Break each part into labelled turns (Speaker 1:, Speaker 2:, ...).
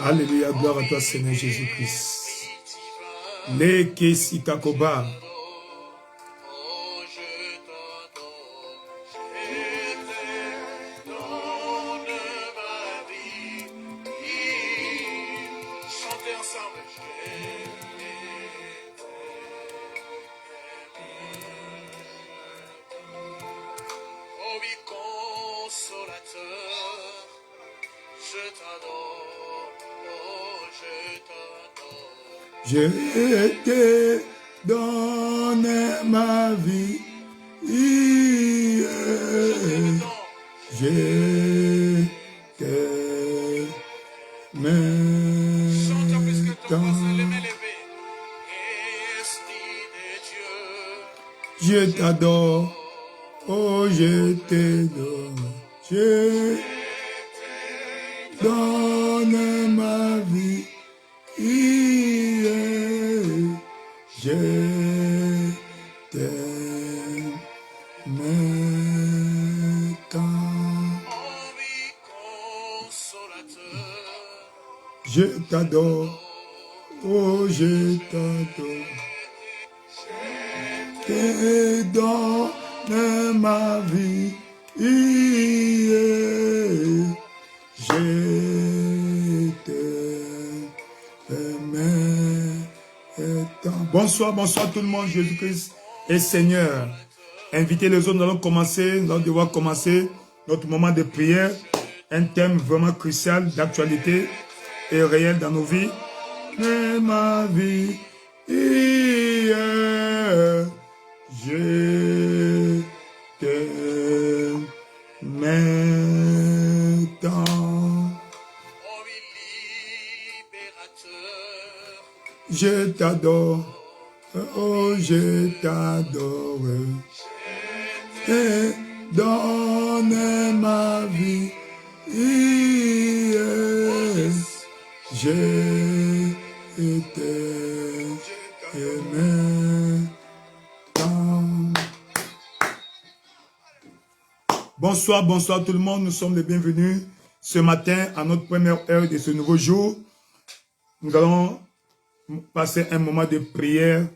Speaker 1: Alléluia, gloire à toi Seigneur Jésus-Christ. Les Kesikakoba. Je te donne ma vie, je je t'adore, oh je te donne, je donne ma vie, je t'aime tant. Je t'adore, oh je t'adore. Je te donne ma vie, je t'aime tant. Bonsoir, bonsoir tout le monde, Jésus-Christ est Seigneur. Invitez les autres, nous allons commencer, nous allons devoir commencer notre moment de prière. Un thème vraiment crucial, d'actualité et réel dans nos vies. Mais ma vie, je t'aime tant. Je t'adore, oh je t'adore. Je donne ma vie, je t'aime tant. Bonsoir, bonsoir tout le monde, nous sommes les bienvenus ce matin à notre première heure de ce nouveau jour. Nous allons passer un moment de prière,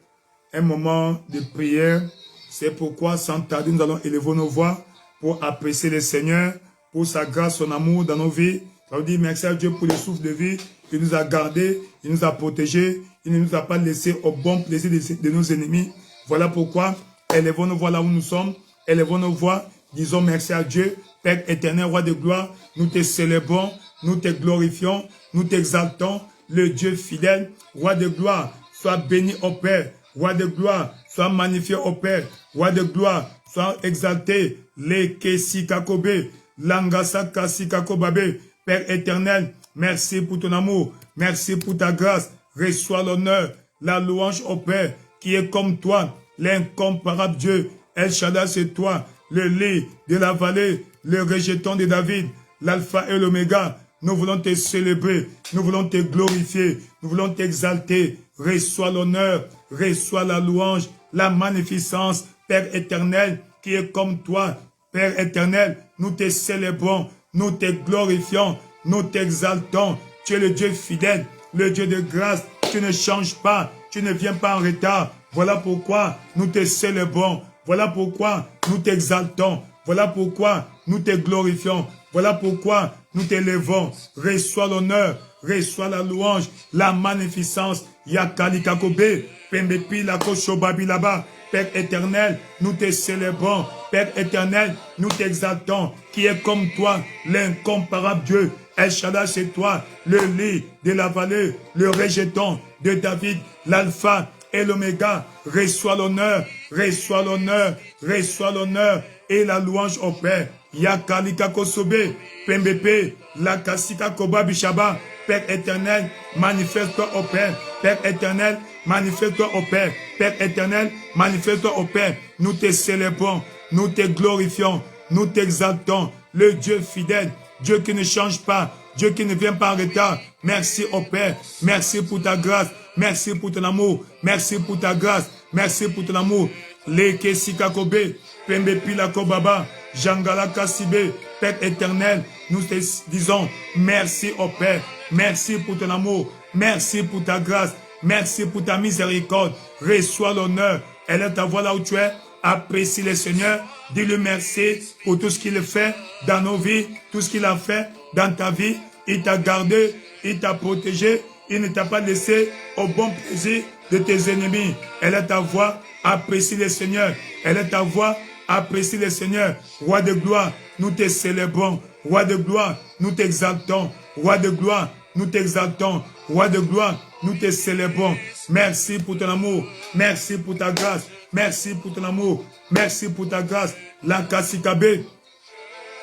Speaker 1: C'est pourquoi, sans tarder, nous allons élever nos voix pour apprécier le Seigneur, pour sa grâce, son amour dans nos vies. Nous allons dire merci à Dieu pour le souffle de vie. Il nous a gardés, il nous a protégés, il ne nous a pas laissés au bon plaisir de nos ennemis. Voilà pourquoi, élevons nos voix là où nous sommes, élevons nos voix, disons merci à Dieu, Père éternel, roi de gloire, nous te célébrons, nous te glorifions, nous t'exaltons, le Dieu fidèle, roi de gloire, sois béni au Père, roi de gloire, sois magnifié au Père, roi de gloire, sois exalté, les Kesikakobe, Langasaka Sikakobabe, Père éternel, merci pour ton amour, merci pour ta grâce, reçois l'honneur, la louange au Père, qui est comme toi, l'incomparable Dieu, El Shaddai c'est toi, le lit de la vallée, le rejeton de David, l'alpha et l'oméga. Nous voulons te célébrer, nous voulons te glorifier, nous voulons t'exalter. Reçois l'honneur, reçois la louange, la magnificence, Père éternel, qui est comme toi. Père éternel, nous te célébrons, nous te glorifions, nous t'exaltons. Tu es le Dieu fidèle, le Dieu de grâce. Tu ne changes pas, tu ne viens pas en retard. Voilà pourquoi nous te célébrons. Voilà pourquoi nous t'exaltons. Voilà pourquoi nous te glorifions. Voilà pourquoi nous t'élevons. Reçois l'honneur, reçois la louange, la magnificence. Yakali Kakobe, Pembepi Lako Shobabi là-bas. Père éternel, nous te célébrons. Père éternel, nous t'exaltons. Qui est comme toi, l'incomparable Dieu. El Shaddai, c'est toi, le lit de la vallée, le rejeton de David, l'alpha et l'oméga. Reçois l'honneur, reçois l'honneur, reçois l'honneur et la louange au Père. Yakalika Kosobe, Pembepe, Lakasika Koba Bishaba. Père éternel, manifeste-toi au Père. Père éternel, manifeste-toi au Père. Père éternel, manifeste-toi au Père. Nous te célébrons, nous te glorifions, nous t'exaltons. Le Dieu fidèle, Dieu qui ne change pas, Dieu qui ne vient pas en retard. Merci au Père, merci pour ta grâce, merci pour ton amour, merci pour ta grâce, merci pour ton amour. Leke Sikakobe, Pembe Pilako Baba, Jangala Kasibe, Père éternel, nous te disons merci au Père, merci pour ton amour, merci pour ta grâce, merci pour ta miséricorde. Reçois l'honneur, elle est ta voix là où tu es. Apprécie le Seigneur, dis-le merci pour tout ce qu'il fait dans nos vies, tout ce qu'il a fait dans ta vie. Il t'a gardé, il t'a protégé, il ne t'a pas laissé au bon plaisir de tes ennemis. Elle est ta voix, apprécie le Seigneur. Elle est ta voix, apprécie le Seigneur. Roi de gloire, nous te célébrons. Roi de gloire, nous t'exaltons. Roi de gloire, nous t'exaltons. Roi de gloire, nous te célébrons. Merci pour ton amour, merci pour ta grâce. Merci pour ton amour. Merci pour ta grâce. La Kassikabe.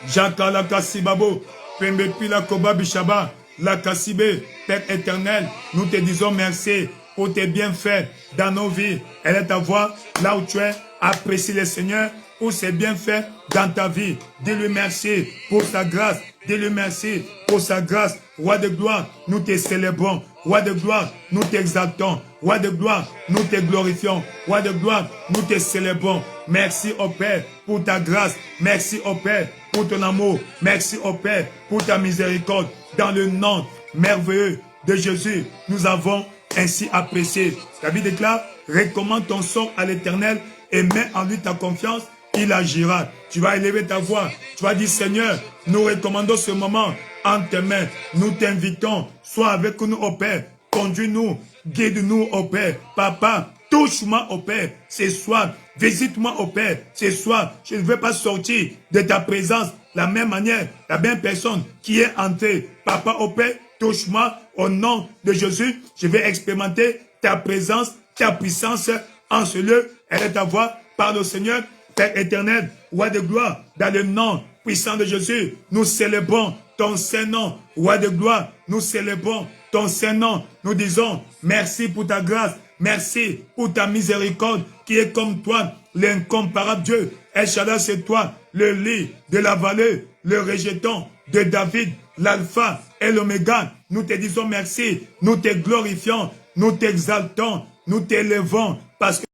Speaker 1: Jaka la Kassibabo. Pembe Pila Koba Bishaba. La Kassibe. Père éternel, nous te disons merci pour tes bienfaits dans nos vies. Elle est ta voix là où tu es. Apprécie le Seigneur pour ses bienfaits dans ta vie. Dis-lui merci pour sa grâce. Dis-lui merci pour sa grâce. Roi de gloire, nous te célébrons. Roi de gloire, nous t'exaltons. Roi de gloire, nous te glorifions. Roi de gloire, nous te célébrons. Merci au Père pour ta grâce. Merci au Père pour ton amour. Merci au Père pour ta miséricorde. Dans le nom merveilleux de Jésus, nous avons ainsi apprécié. La Bible déclare, recommande ton sort à l'Éternel et mets en lui ta confiance. Il agira. Tu vas élever ta voix. Tu vas dire, Seigneur, nous recommandons ce moment en tes mains. Nous t'invitons. Sois avec nous, au Père. Conduis-nous. Guide-nous, au Père. Papa, touche-moi, au Père. Ce soir, visite-moi, au Père. Ce soir, je ne veux pas sortir de ta présence la même manière, la même personne qui est entrée. Papa, au Père, touche-moi. Au nom de Jésus, je vais expérimenter ta présence, ta puissance en ce lieu. Elle est ta voix. Parle au Seigneur. Père éternel, Roi de gloire, dans le nom puissant de Jésus, nous célébrons ton Saint-Nom. Roi de gloire, nous célébrons ton Saint-Nom. Nous disons merci pour ta grâce, merci pour ta miséricorde qui est comme toi, l'incomparable Dieu. El Shaddai, c'est toi, le lit de la vallée, le rejeton de David, l'alpha et l'oméga. Nous te disons merci, nous te glorifions, nous t'exaltons, nous t'élevons parce que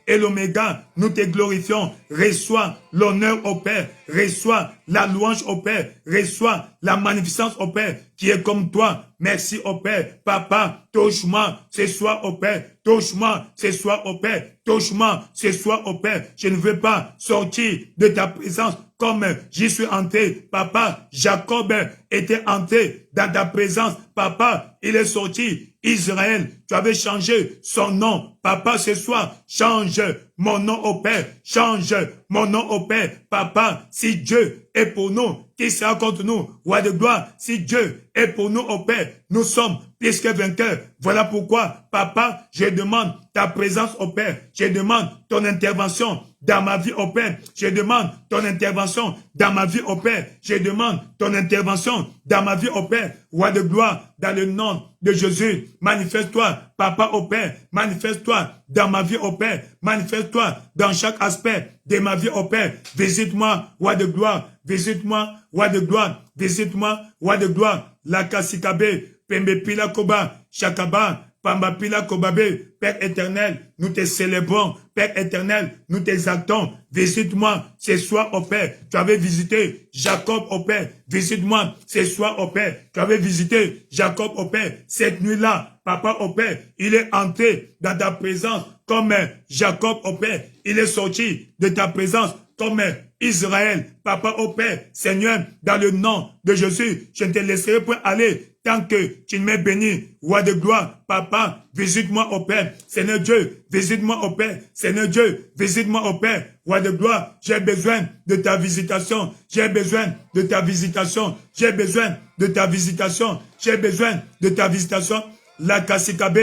Speaker 1: et l'oméga, nous te glorifions. Reçois l'honneur au Père, reçois la louange au Père, reçois la magnificence au Père qui est comme toi. Merci au Père. Papa, touche-moi ce soir au Père, touche-moi ce soir au Père, touche-moi ce soir au Père. Je ne veux pas sortir de ta présence comme j'y suis entré. Papa, Jacob était entré dans ta présence. Papa, il est sorti. Israël, tu avais changé son nom. Papa, ce soir, change mon nom au Père. Change mon nom au Père. Papa, si Dieu est pour nous, qui sera contre nous? Roi de gloire, si Dieu est pour nous au Père, nous sommes plus que vainqueurs. Voilà pourquoi, Papa, je demande ta présence au Père. Je demande ton intervention dans ma vie au Père. Je demande ton intervention dans ma vie au Père. Je demande ton intervention dans ma vie au Père. Roi de gloire, dans le nom de Jésus, manifeste-toi, Papa au Père. Manifeste-toi dans ma vie au Père. Manifeste-toi dans chaque aspect de ma vie au Père. Visite-moi, Roi de gloire. Visite-moi, Roi de gloire. Visite-moi, Roi de gloire. La Kassikabe, Pembe Pila Koba, Shakaba, Pamba Pila Kobabe. Père éternel, nous te célébrons. Père éternel, nous t'exaltons. Visite-moi ce soir au Père. Tu avais visité Jacob au Père. Visite-moi ce soir au Père. Tu avais visité Jacob au Père. Cette nuit-là, Papa au Père, il est entré dans ta présence comme Jacob au Père. Il est sorti de ta présence comme Israël. Papa au Père, Seigneur, dans le nom de Jésus, je ne te laisserai pas aller tant que tu ne m'as béni. Roi de gloire, Papa, visite-moi au Père. Seigneur Dieu, visite-moi au Père. Seigneur Dieu, visite-moi au Père. Roi de gloire, j'ai besoin de ta visitation. J'ai besoin de ta visitation. J'ai besoin de ta visitation. J'ai besoin de ta visitation. La Kassikabe,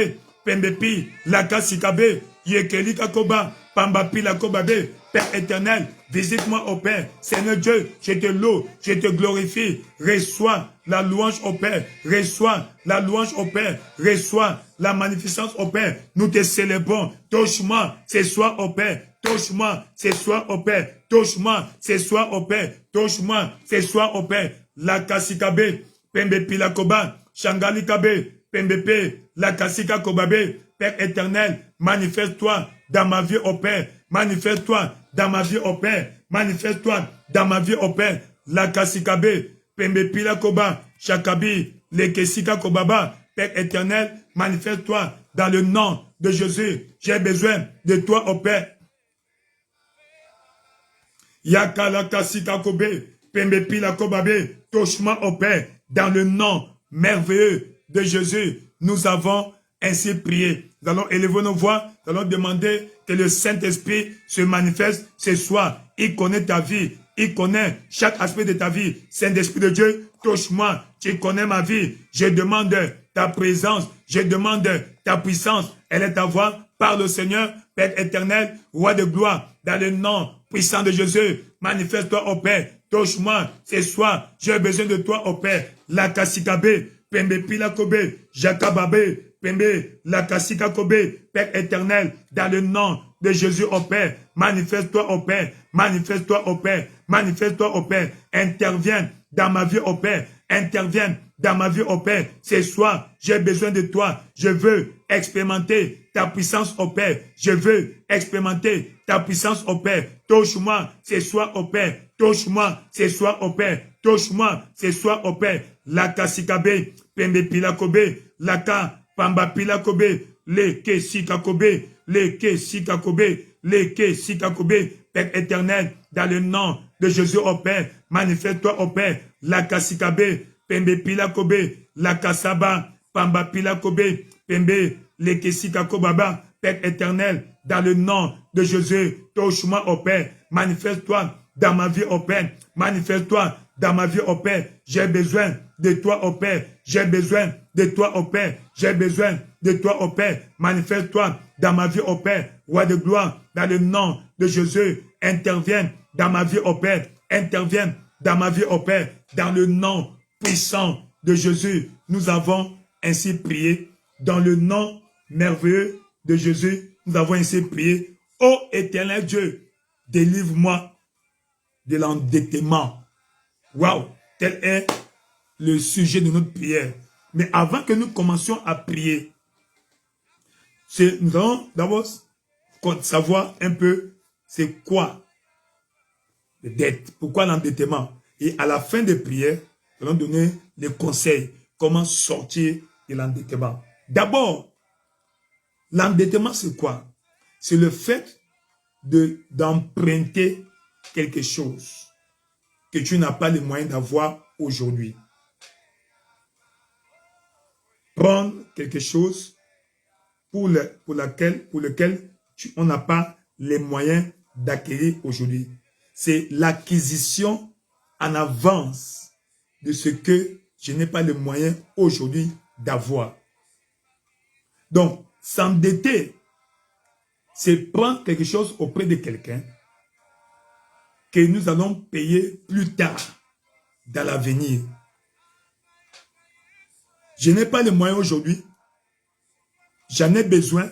Speaker 1: Pembepi, Laka Sikabe, Yekeli Kakoba, Pambapi Lakobabe, Père éternel, visite-moi au Père. Seigneur Dieu, je te loue, je te glorifie. Reçois la louange au Père. Reçois la louange au Père. Reçois la magnificence au Père. Nous te célébrons. Touche-moi ce soir au Père. Touche-moi ce soir au Père. Touche-moi ce soir au Père. Touche-moi ce soir au Père. La Kasikabe, Pembe Pilakoba, Shangali Kabe, Pembepe, la Kasika Kobabe. Père éternel, manifeste-toi dans ma vie au Père. Manifeste-toi dans ma vie au Père. Manifeste-toi dans ma vie au Père. La Kasikabe, Pembe Pilakoba, Shakabi, le Kesika Kobaba. Père éternel, manifeste-toi dans le nom de Jésus. J'ai besoin de toi au Père. Yakala Kasika Kobe, Pembe Pilakobabe, touche-moi au Père. Dans le nom merveilleux de Jésus, nous avons ainsi prié. Nous allons élever nos voix, nous allons demander que le Saint-Esprit se manifeste ce soir. Il connaît ta vie, il connaît chaque aspect de ta vie. Saint-Esprit de Dieu, touche-moi, tu connais ma vie. Je demande ta présence, je demande ta puissance. Elle est ta voix par le Seigneur, Père éternel, Roi de gloire, dans le nom puissant de Jésus. Manifeste-toi au Père, touche-moi ce soir. J'ai besoin de toi au Père. La Kasikabe, Pembe Pilakobe, Jakababe, Pembe, la Kasika Kobe, Père éternel, dans le nom de Jésus au Père, manifeste-toi au Père, manifeste-toi au Père, manifeste-toi au Père, interviens dans ma vie au Père, interviens dans ma vie au Père. Ce soir, j'ai besoin de toi, je veux expérimenter ta puissance au Père, je veux expérimenter ta puissance au Père. Touche-moi ce soir au Père, touche-moi ce soir au Père, touche-moi ce soir au Père. La Kasikabe, Pembe Pilakobe, Laka, Pamba Pilakobe, le Kesikakobe, le Kesikakobe, le Kesikakobe, Père éternel, dans le nom de Jésus au Père, manifeste-toi au Père, la Kasikabe, Pembe Pilakobe, la Kasaba, Pamba Pilakobe, Pembe, le Kesikakobaba, Père éternel, dans le nom de Jésus, touche-moi au Père, manifeste-toi dans ma vie au Père, manifeste-toi dans ma vie au Père, j'ai besoin de toi au Père, j'ai besoin de toi au Père, j'ai besoin de toi au Père, manifeste-toi dans ma vie au Père, Roi de gloire, dans le nom de Jésus, interviens dans ma vie au Père, interviens dans ma vie au Père, dans le nom puissant de Jésus, nous avons ainsi prié, dans le nom merveilleux de Jésus, nous avons ainsi prié, ô éternel Dieu, délivre-moi de l'endettement. Waouh, tel est le sujet de notre prière. Mais avant que nous commencions à prier, nous allons d'abord savoir un peu c'est quoi les dettes, pourquoi l'endettement. Et à la fin des prières, nous allons donner les conseils, comment sortir de l'endettement. D'abord, l'endettement c'est quoi? C'est le fait d'emprunter quelque chose que tu n'as pas les moyens d'avoir aujourd'hui. Prendre quelque chose pour lequel on n'a pas les moyens d'acquérir aujourd'hui. C'est l'acquisition en avance de ce que je n'ai pas les moyens aujourd'hui d'avoir. Donc, s'endetter, c'est prendre quelque chose auprès de quelqu'un que nous allons payer plus tard dans l'avenir. Je n'ai pas les moyens aujourd'hui, j'en ai besoin,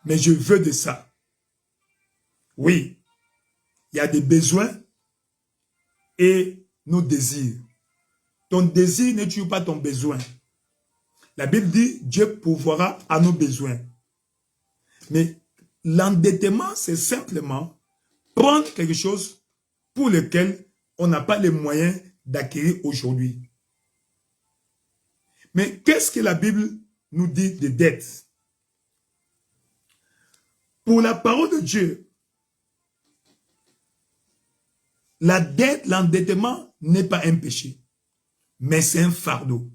Speaker 1: mais je veux de ça. Oui, il y a des besoins et nos désirs. Ton désir ne tue pas ton besoin. La Bible dit, Dieu pourvoira à nos besoins. Mais l'endettement, c'est simplement prendre quelque chose pour lequel on n'a pas les moyens d'acquérir aujourd'hui. Mais qu'est-ce que la Bible nous dit de dette? Pour la parole de Dieu, la dette, l'endettement n'est pas un péché, mais c'est un fardeau.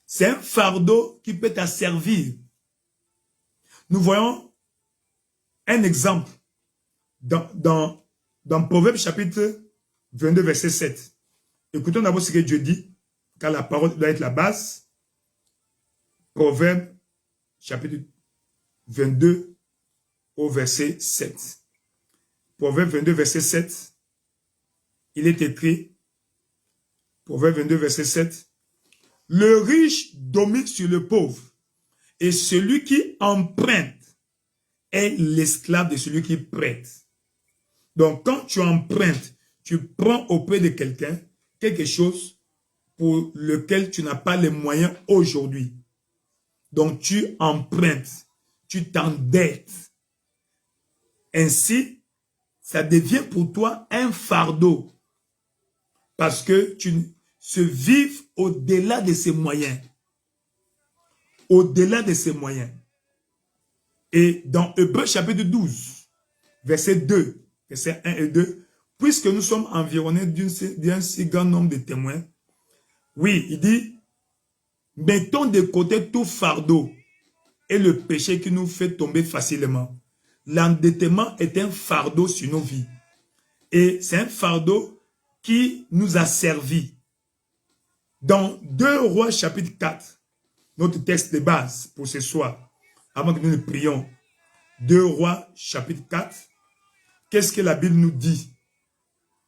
Speaker 1: C'est un fardeau qui peut t'asservir. Nous voyons un exemple dans Proverbe chapitre 22, verset 7. Écoutons d'abord ce que Dieu dit, car la parole doit être la base. Proverbe chapitre 22 au verset 7. Proverbe 22, verset 7. Il est écrit, Proverbe 22, verset 7. Le riche domine sur le pauvre, et celui qui emprunte est l'esclave de celui qui prête. Donc, quand tu empruntes, tu prends auprès de quelqu'un quelque chose pour lequel tu n'as pas les moyens aujourd'hui. Donc, tu empruntes, tu t'endettes. Ainsi, ça devient pour toi un fardeau parce que tu se vives au-delà de ses moyens. Au-delà de ses moyens. Et dans Hébreux chapitre 12, verset 2, verset 1 et 2, puisque nous sommes environnés d'un si grand nombre de témoins, oui, il dit, mettons de côté tout fardeau et le péché qui nous fait tomber facilement. L'endettement est un fardeau sur nos vies. Et c'est un fardeau qui nous a servi. Dans 2 Rois chapitre 4, notre texte de base pour ce soir, avant que nous le prions, 2 Rois chapitre 4, qu'est-ce que la Bible nous dit?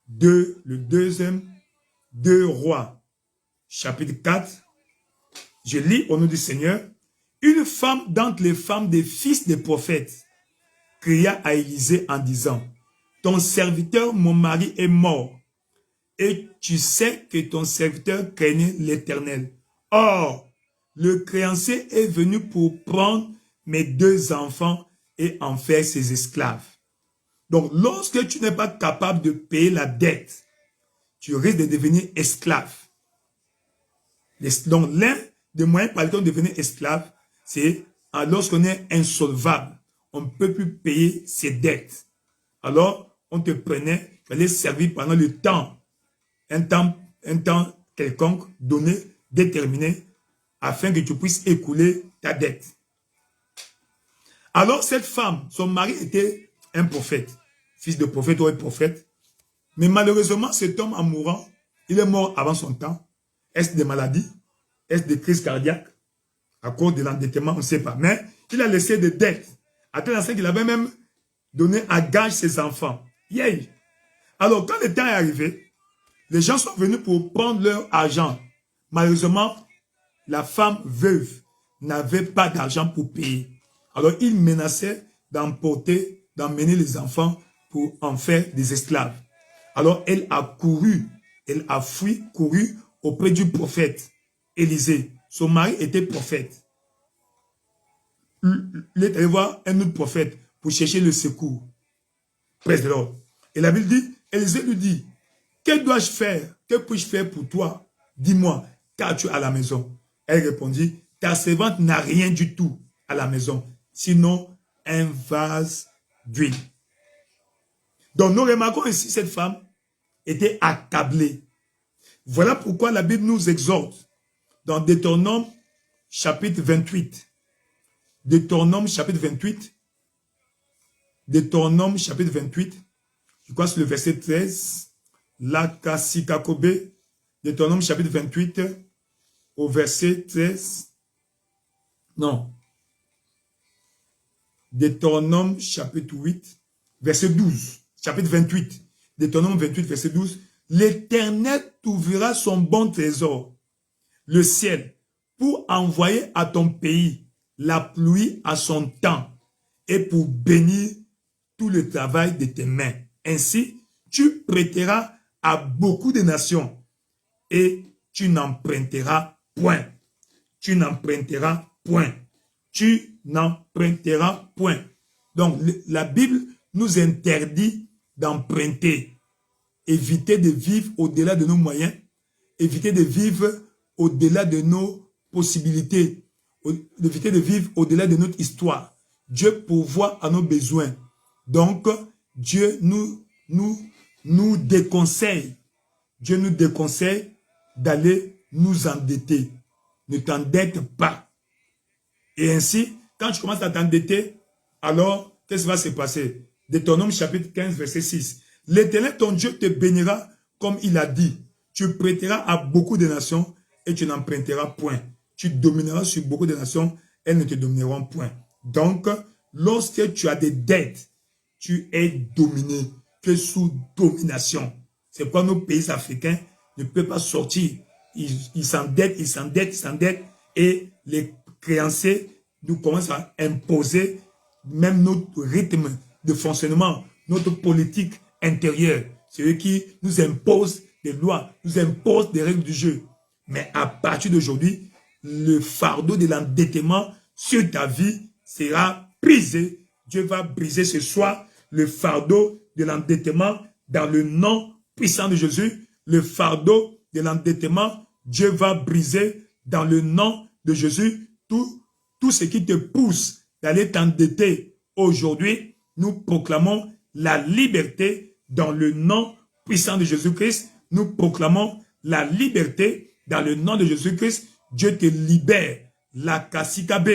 Speaker 1: Le deuxième, 2 Rois chapitre 4, je lis au nom du Seigneur, une femme d'entre les femmes des fils des prophètes cria à Élisée en disant, ton serviteur, mon mari, est mort, et tu sais que ton serviteur craignait l'Éternel. Or, le créancier est venu pour prendre mes 2 enfants et en faire ses esclaves. Donc, lorsque tu n'es pas capable de payer la dette, tu risques de devenir esclave. Donc, l'un des moyens par lesquels on devient esclave, c'est lorsqu'on est insolvable. On ne peut plus payer ses dettes. Alors, on te prenait, tu allais servir pendant le temps, un temps quelconque, donné, déterminé, afin que tu puisses écouler ta dette. Alors, cette femme, son mari était un prophète, fils de prophète ou un prophète, mais malheureusement, cet homme, en mourant, il est mort avant son temps. Est-ce des maladies? Est-ce des crises cardiaques? À cause de l'endettement, on ne sait pas. Mais il a laissé des dettes. À tel instant qu'il avait même donné à gage ses enfants. Yeah. Alors, quand le temps est arrivé, les gens sont venus pour prendre leur argent. Malheureusement, la femme veuve n'avait pas d'argent pour payer. Alors, il menaçait d'emmener les enfants pour en faire des esclaves. Alors, elle a couru auprès du prophète Élisée. Son mari était prophète. Il est allé voir un autre prophète pour chercher le secours. Praise the Lord. Et la Bible dit, Élisée lui dit, que dois-je faire? Que puis-je faire pour toi? Dis-moi, car tu es à la maison. Elle répondit, ta servante n'a rien du tout à la maison, sinon un vase d'huile. Donc nous remarquons ici, cette femme était accablée. Voilà pourquoi la Bible nous exhorte dans Deutéronome chapitre 28. Deutéronome chapitre 28. Deutéronome chapitre 28. Je crois que c'est le verset 13. Lakasikakobe. Deutéronome chapitre 28 au verset 13. Non. Deutéronome chapitre 8, verset 12. Chapitre 28. Deutéronome 28, verset 12. L'Éternel t'ouvrira son bon trésor, le ciel, pour envoyer à ton pays la pluie à son temps et pour bénir tout le travail de tes mains. Ainsi, tu prêteras à beaucoup de nations et tu n'emprunteras point. Tu n'emprunteras point. Tu n'emprunteras point. Donc, la Bible nous interdit d'emprunter. Éviter de vivre au-delà de nos moyens. Éviter de vivre au-delà de nos possibilités. Éviter de vivre au-delà de notre histoire. Dieu pourvoit à nos besoins. Donc, Dieu nous déconseille. Dieu nous déconseille d'aller nous endetter. Ne t'endette pas. Et ainsi, quand tu commences à t'endetter, alors, qu'est-ce qui va se passer? Deutéronome chapitre 15, verset 6. L'Éternel, ton Dieu, te bénira comme il a dit. Tu prêteras à beaucoup de nations et tu n'emprunteras point. Tu domineras sur beaucoup de nations elles ne te domineront point. Donc, lorsque tu as des dettes, tu es dominé, tu es sous domination. C'est pourquoi nos pays africains ne peuvent pas sortir. Ils s'endettent, ils s'endettent, ils s'endettent, et les créanciers nous commencent à imposer même notre rythme de fonctionnement, notre politique intérieure. C'est eux qui nous imposent des lois, nous imposent des règles du jeu. Mais à partir d'aujourd'hui, le fardeau de l'endettement sur ta vie sera brisé. Dieu va briser ce soir le fardeau de l'endettement dans le nom puissant de Jésus. Le fardeau de l'endettement, Dieu va briser dans le nom de Jésus. Tout ce qui te pousse d'aller t'endetter aujourd'hui, nous proclamons la liberté dans le nom puissant de Jésus-Christ. Nous proclamons la liberté dans le nom de Jésus-Christ. Dieu te libère. La Kassikabe.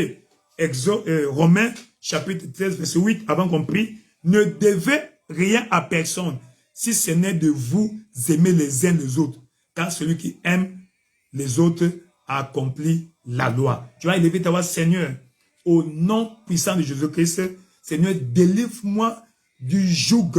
Speaker 1: Romains chapitre 13 verset 8, avant qu'on prie, ne devez rien à personne si ce n'est de vous aimer les uns les autres. Car celui qui aime les autres a accompli la loi. Tu vas élever ta voix, Seigneur, au nom puissant de Jésus-Christ. Seigneur, délivre-moi du joug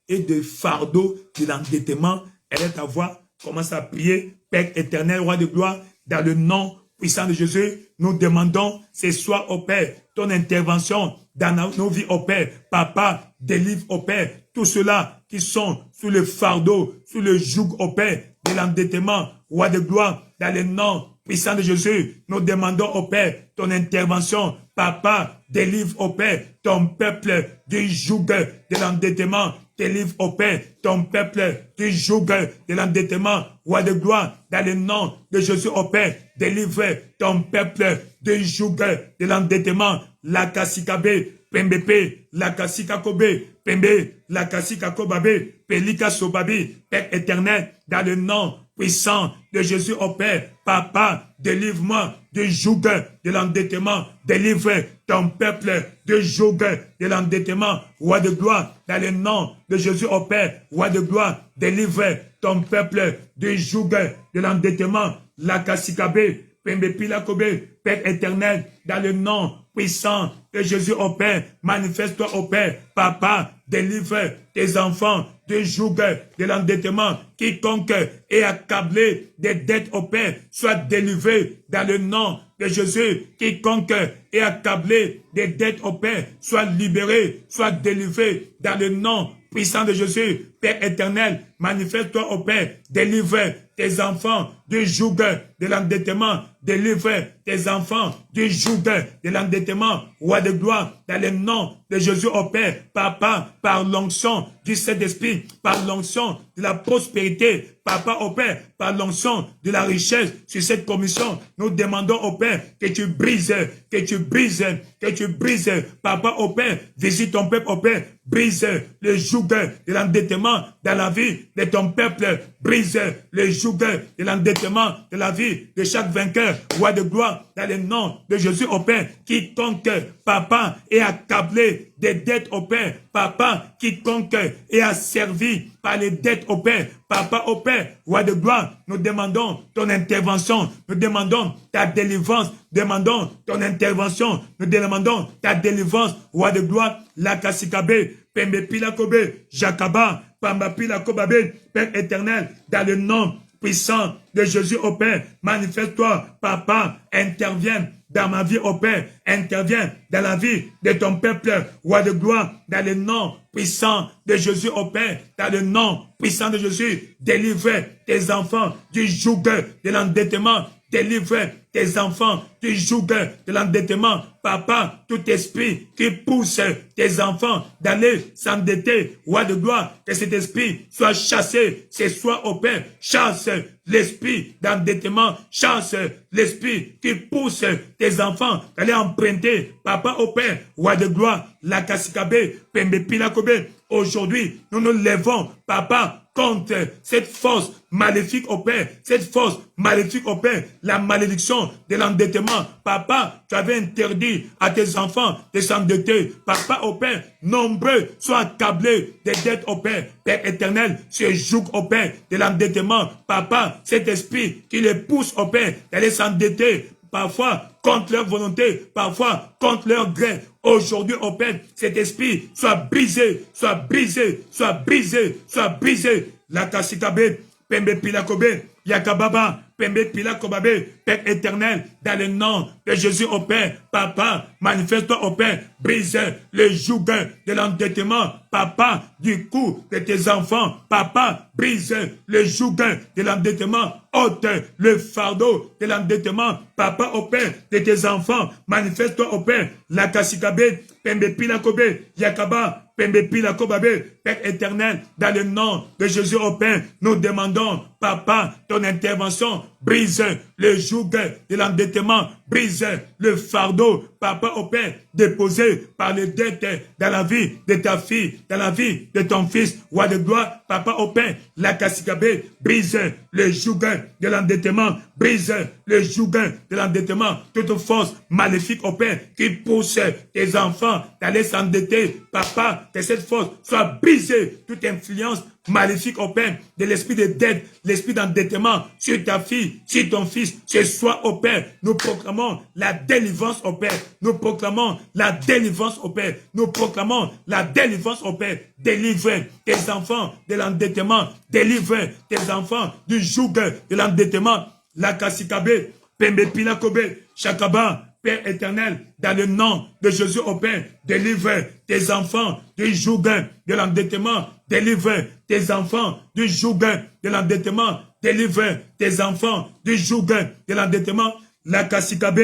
Speaker 1: et du fardeau de l'endettement. Élève ta voix, commence à prier. Père éternel, roi de gloire, dans le nom puissant de Jésus, nous demandons ce soir au Père ton intervention dans nos vies au Père. Papa, délivre au Père tous ceux-là qui sont sous le fardeau, sous le joug au Père de l'endettement. Roi de gloire, dans le nom puissant de Jésus, nous demandons au Père ton intervention. Papa, délivre au Père ton peuple du joug de l'endettement. Délivre au Père ton peuple du joug de l'endettement. Roi de gloire, dans le nom de Jésus au Père, délivre ton peuple du joug de l'endettement. La Kassikabe, Pembepe, la Kassikakobe, Pembe, la Kassikakobabe, Pelika Sobabi, Père éternel, dans le nom puissant de Jésus au Père. Papa, délivre-moi du joug de l'endettement. Délivre ton peuple du joug de l'endettement. Roi de gloire, dans le nom de Jésus au Père. Roi de gloire, délivre ton peuple du joug de l'endettement. La Kassikabe, Pembe Pilakobe, Père éternel, dans le nom puissant de Jésus au Père, manifeste-toi au Père. Papa, délivre tes enfants du joug de l'endettement. Quiconque est accablé des dettes au Père, soit délivré dans le nom de Jésus. Quiconque est accablé des dettes au Père, soit libéré, soit délivré dans le nom puissant de Jésus. Père éternel, manifeste-toi au Père. Délivre tes enfants du joug de l'endettement. Délivre tes enfants du joug de l'endettement. Roi de gloire, dans le nom de Jésus au Père. Papa, par l'onction du Saint-Esprit, par l'onction de la prospérité, Papa au Père, par l'onction de la richesse sur cette commission, nous demandons au Père que tu brises, que tu brises, que tu brises. Papa au Père, visite ton peuple au Père, brise le joug de l'endettement dans la vie de ton peuple, brise le joug de l'endettement de la vie de chaque vainqueur. Roi de gloire, dans le nom de Jésus au Père, quiconque, Papa, est accablé des dettes au Père. Papa, quiconque est asservi par les dettes au Père. Papa, au Père, Roi de gloire, nous demandons ton intervention. Nous demandons ta délivrance. Demandons ton intervention. Nous demandons ta délivrance. Roi de gloire, la Kassikabe, Pembe Pilakobe, Jakaba, Pamba Pilakobabe, Père éternel, dans le nom puissant de Jésus au Père, manifeste-toi, Papa, interviens dans ma vie au Père, interviens dans la vie de ton peuple, Roi de gloire, dans le nom puissant de Jésus au Père, dans le nom puissant de Jésus, délivre tes enfants du joug de l'endettement, délivre tes enfants du joug de l'endettement. Papa, tout esprit qui pousse tes enfants d'aller s'endetter, Roi de gloire, que cet esprit soit chassé, ce soit au Père, chasse l'esprit d'endettement, chasse l'esprit qui pousse tes enfants d'aller emprunter, Papa au Père, Roi de gloire, la Kassikabe, Pembe Pilakobe. Aujourd'hui, nous nous levons, Papa, contre cette force maléfique au Père, cette force maléfique au Père, la malédiction de l'endettement. Papa, tu avais interdit à tes enfants de s'endetter. Papa, au Père, nombreux sont accablés des dettes au Père. Père éternel, ce joug au Père de l'endettement. Papa, cet esprit qui les pousse au Père d'aller s'endetter, parfois contre leur volonté, parfois contre leur gré. Aujourd'hui, au Père, cet esprit soit brisé, soit brisé, soit brisé, soit brisé. La kasikabe, pembe pilakobe, yakababa, pembe pilakobabe, Père éternel, dans le nom de Jésus au Père, Papa, manifeste-toi au Père, brise le joug de l'endettement, Papa, du cou de tes enfants, Papa, brise le joug de l'endettement, ôte le fardeau de l'endettement, Papa, au Père, de tes enfants, manifeste-toi au Père, la kasikabe, pembe pilakobe, yakaba, Pembe Pila Kobabe, Père éternel, dans le nom de Jésus au Père, nous demandons, Papa, ton intervention, brise le joug de l'endettement, brise le fardeau, Papa au Père, déposé par les dettes dans la vie de ta fille, dans la vie de ton fils, roi de gloire, Papa au Père, la Kasikabe, brise le joug de l'endettement, brise le joug de l'endettement, toute force maléfique au Père qui pousse tes enfants d'aller s'endetter, Papa, que cette force soit brisée, toute influence maléfique au Père, de l'esprit de dette, l'esprit d'endettement sur ta fille, sur ton fils, ce soir au Père, nous proclamons la délivrance au Père, nous proclamons la délivrance au Père, nous proclamons la délivrance au Père, délivre tes enfants de l'endettement, délivre tes enfants du joug de l'endettement, la kasikabe, pembe pilakobe, chakaba, Père éternel, dans le nom de Jésus au Père, délivre tes enfants du joug de l'endettement, délivre tes enfants du joug de l'endettement, délivre tes enfants du joug de l'endettement, la kasikabe,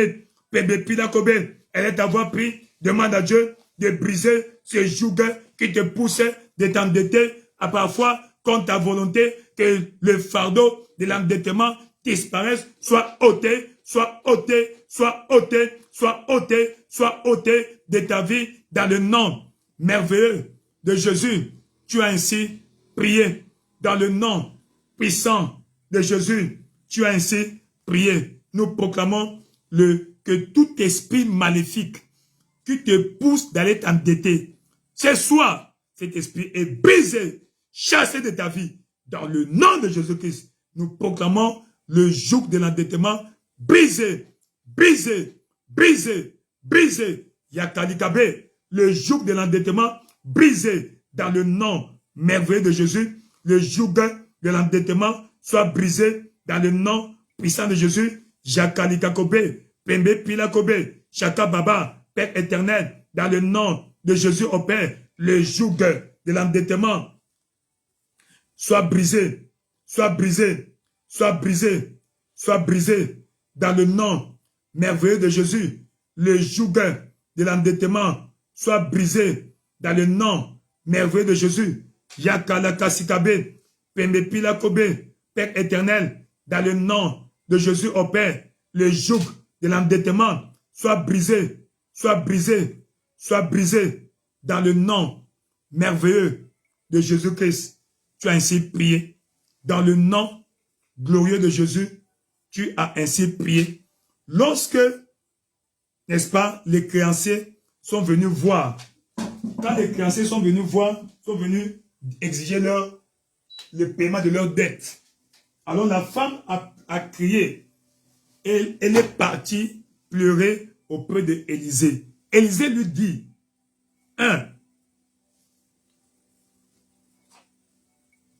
Speaker 1: pembe pilakobe, elle est avoir pris, demande à Dieu de briser ce joug qui te pousse de t'endetter à parfois contre ta volonté, que le fardeau de l'endettement disparaisse, soit ôté, soit ôté, soit ôté, soit ôté, soit ôté de ta vie dans le nom merveilleux de Jésus. Tu as ainsi prié dans le nom puissant de Jésus. Tu as ainsi prié. Nous proclamons que tout esprit maléfique qui te pousse d'aller t'endetter, ce soir, cet esprit est brisé, chassé de ta vie. Dans le nom de Jésus-Christ, nous proclamons le joug de l'endettement brisé, brisé, brisé, brisé. Yakalikabe, le joug de l'endettement brisé dans le nom merveilleux de Jésus. Le joug de l'endettement soit brisé dans le nom puissant de Jésus. Yakalikakobe, Pembe Pilakobe, Chaka Baba, Père éternel, dans le nom de Jésus au Père, le joug de l'endettement soit brisé, soit brisé, soit brisé, soit brisé, dans le nom merveilleux de Jésus. Le joug de l'endettement soit brisé, dans le nom merveilleux de Jésus. Yakalakasikabe, Pembe Pilakobe, Père éternel, dans le nom de Jésus au Père, le joug de l'endettement soit brisé, soit brisé, soit brisé, dans le nom merveilleux de Jésus-Christ. Tu as ainsi prié. Dans le nom glorieux de Jésus, tu as ainsi prié. Lorsque, n'est-ce pas, les créanciers sont venus voir, quand les créanciers sont venus voir, sont venus exiger le paiement de leurs dettes, alors la femme a crié. Elle est partie pleurer auprès d'Élisée. Élisée lui dit,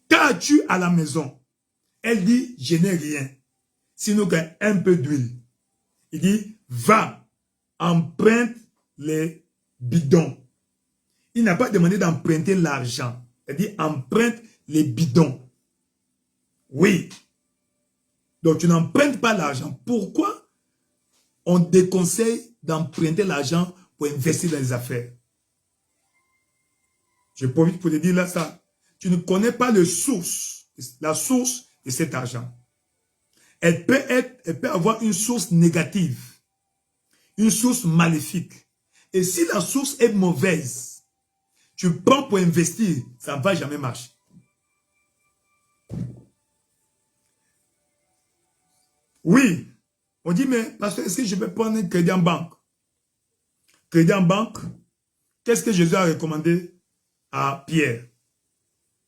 Speaker 1: qu'as-tu à la maison? Elle dit, je n'ai rien, sinon qu'un peu d'huile. Il dit, va, emprunte les bidons. Il n'a pas demandé d'emprunter l'argent. Il dit, emprunte les bidons. Oui. Donc, tu n'empruntes pas l'argent. Pourquoi on déconseille d'emprunter l'argent pour investir dans les affaires? Je profite pour te dire là ça. Tu ne connais pas la source de cet argent. Elle peut avoir une source négative, une source maléfique. Et si la source est mauvaise, tu prends pour investir, ça ne va jamais marcher. Oui, on dit, mais pasteur, est-ce que je peux prendre un crédit en banque? Crédit en banque, qu'est-ce que Jésus a recommandé à Pierre?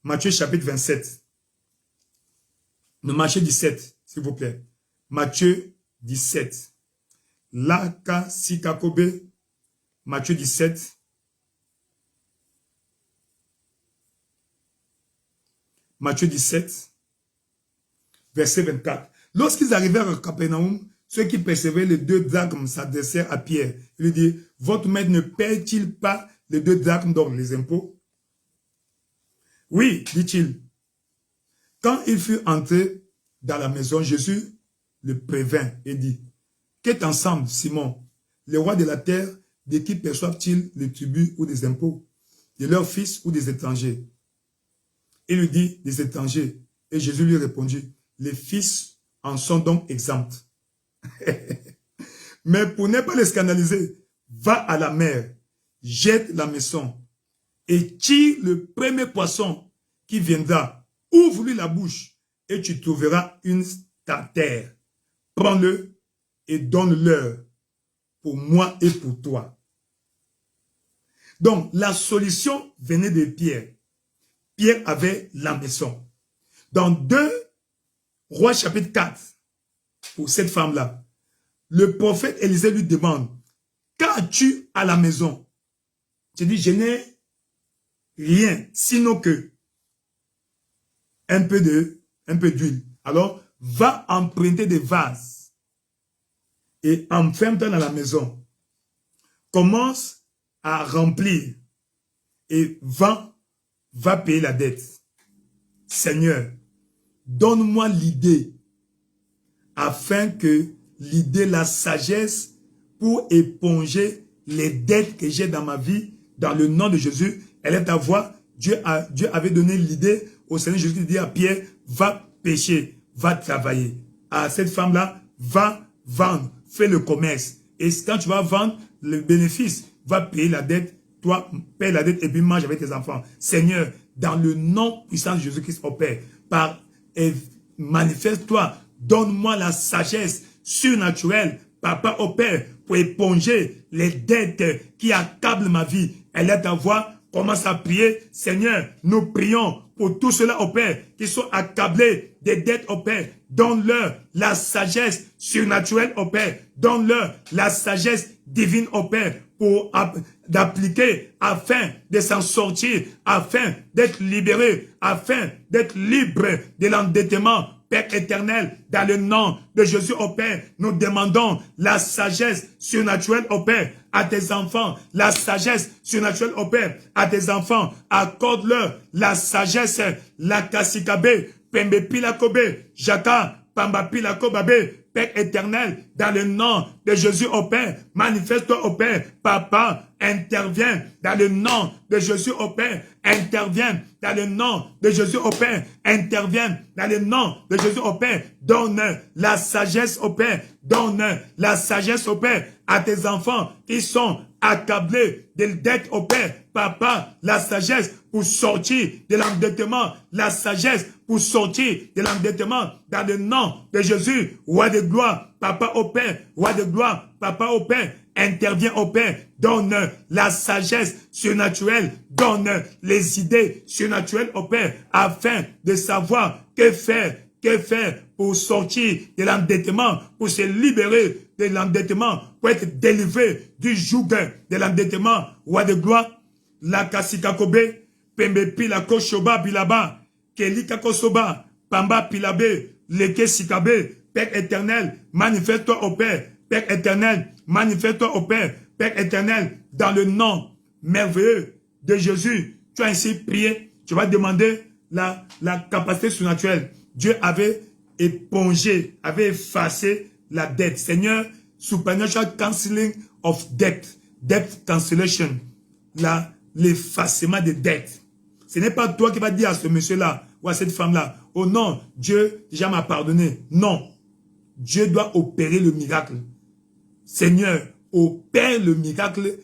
Speaker 1: Matthieu chapitre 27. Le Matthieu 17, s'il vous plaît. Matthieu 17. Laka Sikakobe, Matthieu 17. Matthieu 17, verset 24. Lorsqu'ils arrivèrent à Capernaum, ceux qui percevaient les 2 drachmes s'adressèrent à Pierre. Il lui dit, votre maître ne paie-t-il pas les 2 drachmes d'or, les impôts? Oui, dit-il. Quand il fut entré dans la maison, Jésus le prévint et dit, qu'est ensemble, Simon, les rois de la terre, de qui perçoivent-ils les tribus ou des impôts? De leurs fils ou des étrangers? Il lui dit, des étrangers. Et Jésus lui répondit, les fils en sont donc exempts. Mais pour ne pas les scandaliser, va à la mer, jette la maison et tire le premier poisson qui viendra. Ouvre-lui la bouche et tu trouveras une terre. Prends-le et donne-leur pour moi et pour toi. Donc, la solution venait de Pierre. Pierre avait la maison. Dans 2 Rois chapitre 4, pour cette femme-là, le prophète Élisée lui demande, qu'as-tu à la maison? Je dis, je n'ai rien, sinon que un peu d'huile. Alors, va emprunter des vases et enferme-toi dans la maison. Commence à remplir et va payer la dette. Seigneur, donne-moi l'idée afin que l'idée, la sagesse pour éponger les dettes que j'ai dans ma vie, dans le nom de Jésus, elle est à voir. Dieu avait donné l'idée au Seigneur Jésus qui dit à Pierre, va pêcher, va travailler. À cette femme-là, va vendre, fais le commerce. Et quand tu vas vendre, le bénéfice va payer la dette. Toi, paye la dette et puis mange avec tes enfants. Seigneur, dans le nom puissant de Jésus-Christ, au Père, manifeste-toi, donne-moi la sagesse surnaturelle, Papa, au Père, pour éponger les dettes qui accablent ma vie. Elle est à voir, commence à prier. Seigneur, nous prions pour tous ceux-là, au Père, qui sont accablés des dettes, au Père. Donne-leur la sagesse surnaturelle, au Père. Donne-leur la sagesse divine, au Père, pour d'appliquer afin de s'en sortir, afin d'être libéré, afin d'être libre de l'endettement. Père éternel, dans le nom de Jésus au Père, nous demandons la sagesse surnaturelle au Père à tes enfants, la sagesse surnaturelle au Père à tes enfants. Accorde-leur la sagesse, la kasikabe, pembe pilakobe, jaka, pamba pilakobabe. Père éternel, dans le nom de Jésus au Père, manifeste-toi au Père. Papa, interviens dans le nom de Jésus au Père. Interviens dans le nom de Jésus au Père. Interviens dans le nom de Jésus au Père. Donne la sagesse au Père. Donne la sagesse au Père à tes enfants qui sont accablés de dettes au Père. Papa, la sagesse pour sortir de l'endettement. La sagesse pour sortir de l'endettement dans le nom de Jésus. Roi de gloire, Papa au Père. Roi de gloire, Papa au Père. Interviens au Père, donne la sagesse surnaturelle, donne les idées surnaturelles au Père, afin de savoir que faire pour sortir de l'endettement, pour se libérer de l'endettement, pour être délivré du joug de l'endettement. Roi de gloire, la kasikakobe, pembe pila koshoba bilaba, kelika kosoba, pamba pilabe, leke sikabe. Père éternel, manifeste-toi au Père. Père éternel, manifeste-toi au Père. Père éternel, dans le nom merveilleux de Jésus, tu as ainsi prié, tu vas demander la capacité surnaturelle. Dieu avait épongé, avait effacé la dette. Seigneur, supernatural cancelling of debt, debt cancellation, l'effacement des dettes. Ce n'est pas toi qui vas dire à ce monsieur-là ou à cette femme-là, oh non, Dieu déjà m'a pardonné. Non, Dieu doit opérer le miracle. Seigneur, opère le miracle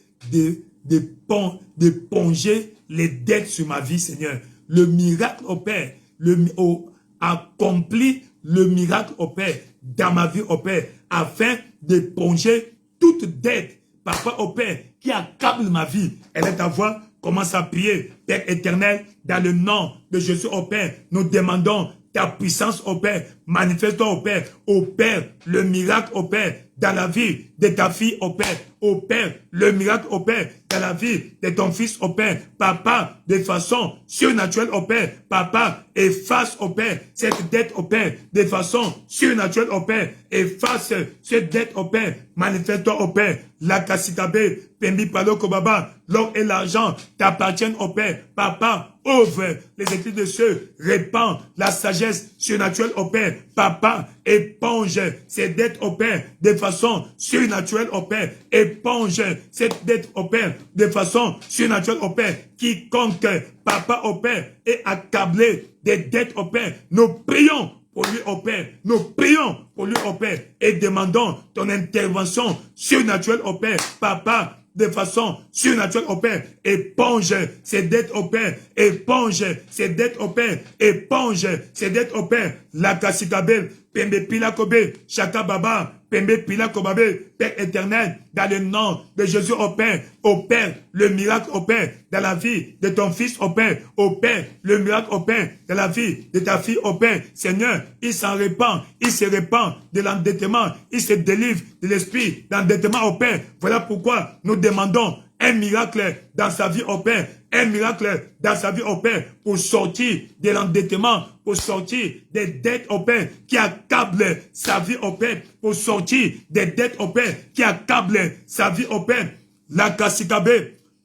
Speaker 1: d'éponger les dettes sur ma vie, Seigneur. Le miracle opère, accomplit le miracle opère dans ma vie, au Père, afin d'éponger toute dette, Papa, au Père, qui accable ma vie. Elle est à voir. Commence à prier, Père éternel, dans le nom de Jésus au Père. Nous demandons ta puissance, ô Père. Manifeste-toi, ô Père. Opère le miracle, ô Père, dans la vie de ta fille, ô Père. Opère le miracle, ô Père, dans la vie de ton fils, ô Père. Papa, de façon surnaturelle, ô Père. Papa, efface, ô Père, cette dette, ô Père, de façon surnaturelle, ô Père. Efface cette dette, ô Père. Manifeste-toi, ô Père. La Kassikabe, Pembi Palo Kobaba, l'or et l'argent t'appartiennent, ô Père. Papa, ouvre les écrits de ceux, répand la sagesse surnaturelle, ô Père. Papa, éponge ces dettes, ô Père, de façon surnaturelle, ô Père. Éponge cette dette, ô Père, de façon surnaturelle, ô Père. Quiconque, Papa, ô Père, est accablé des dettes, ô Père, nous prions pour lui, ô Père. Nous prions pour lui, ô Père, et demandons ton intervention surnaturelle, ô Père. Papa, de façon surnaturelle, ô Père, éponge ces dettes, ô Père. Éponge ces dettes, ô Père. Éponge ces dettes, ô Père. La Kassikabel, Pembe Pila Kobe, Chaka Baba, Pembe Pila Kobabe, Père éternel, dans le nom de Jésus, ô Père, le miracle, ô Père, dans la vie de ton fils, ô Père, le miracle, ô Père, dans la vie de ta fille, ô Père, Seigneur, il s'en répand, il se répand de l'endettement, il se délivre de l'esprit d'endettement, ô Père. Voilà pourquoi nous demandons un miracle dans sa vie, ô Père. Un miracle dans sa vie, ô Père, pour sortir de l'endettement, pour sortir des dettes, ô Père, qui accablent sa vie, ô Père, pour sortir des dettes, ô Père, qui accablent sa vie, ô Père. La Kassikabe,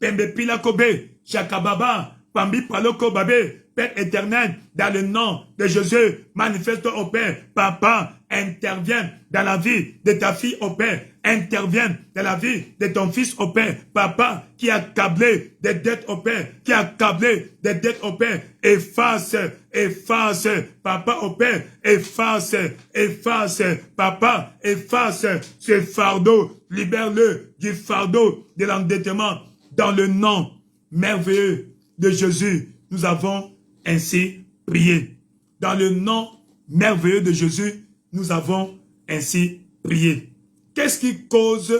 Speaker 1: Pembe Pila Kobe, Chakababa, Pambi Paloko Babe, Père éternel, dans le nom de Jésus, manifeste au Père. Papa, interviens dans la vie de ta fille au Père. Interviens dans la vie de ton fils au Père. Papa, qui a câblé des dettes au Père. Qui a câblé des dettes au Père. Efface, efface, Papa au Père. Efface, efface, Papa, efface ce fardeau. Libère-le du fardeau de l'endettement. Dans le nom merveilleux de Jésus, nous avons ainsi prié. Dans le nom merveilleux de Jésus, nous avons ainsi prié. Qu'est-ce qui cause,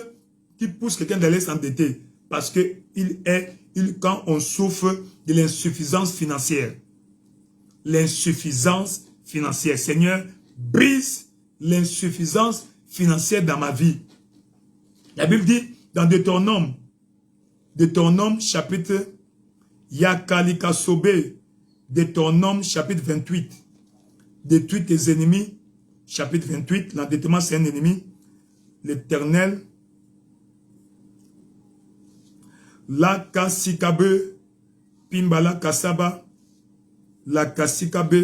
Speaker 1: qui pousse quelqu'un d'aller s'endetter? Parce que quand on souffre de l'insuffisance financière. L'insuffisance financière. Seigneur, brise l'insuffisance financière dans ma vie. La Bible dit dans Deutéronome chapitre Yakalika Sobe, Deutéronome chapitre 28. Détruis tes ennemis, chapitre 28, l'endettement c'est un ennemi. L'Éternel, la Kassikabe, Pimbala Kassaba, la Kassikabe,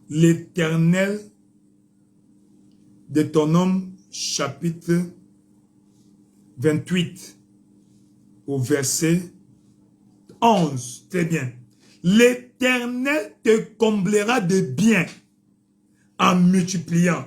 Speaker 1: l'Éternel, Deutéronome chapitre 28, au verset 11, très bien. L'Éternel te comblera de biens en multipliant.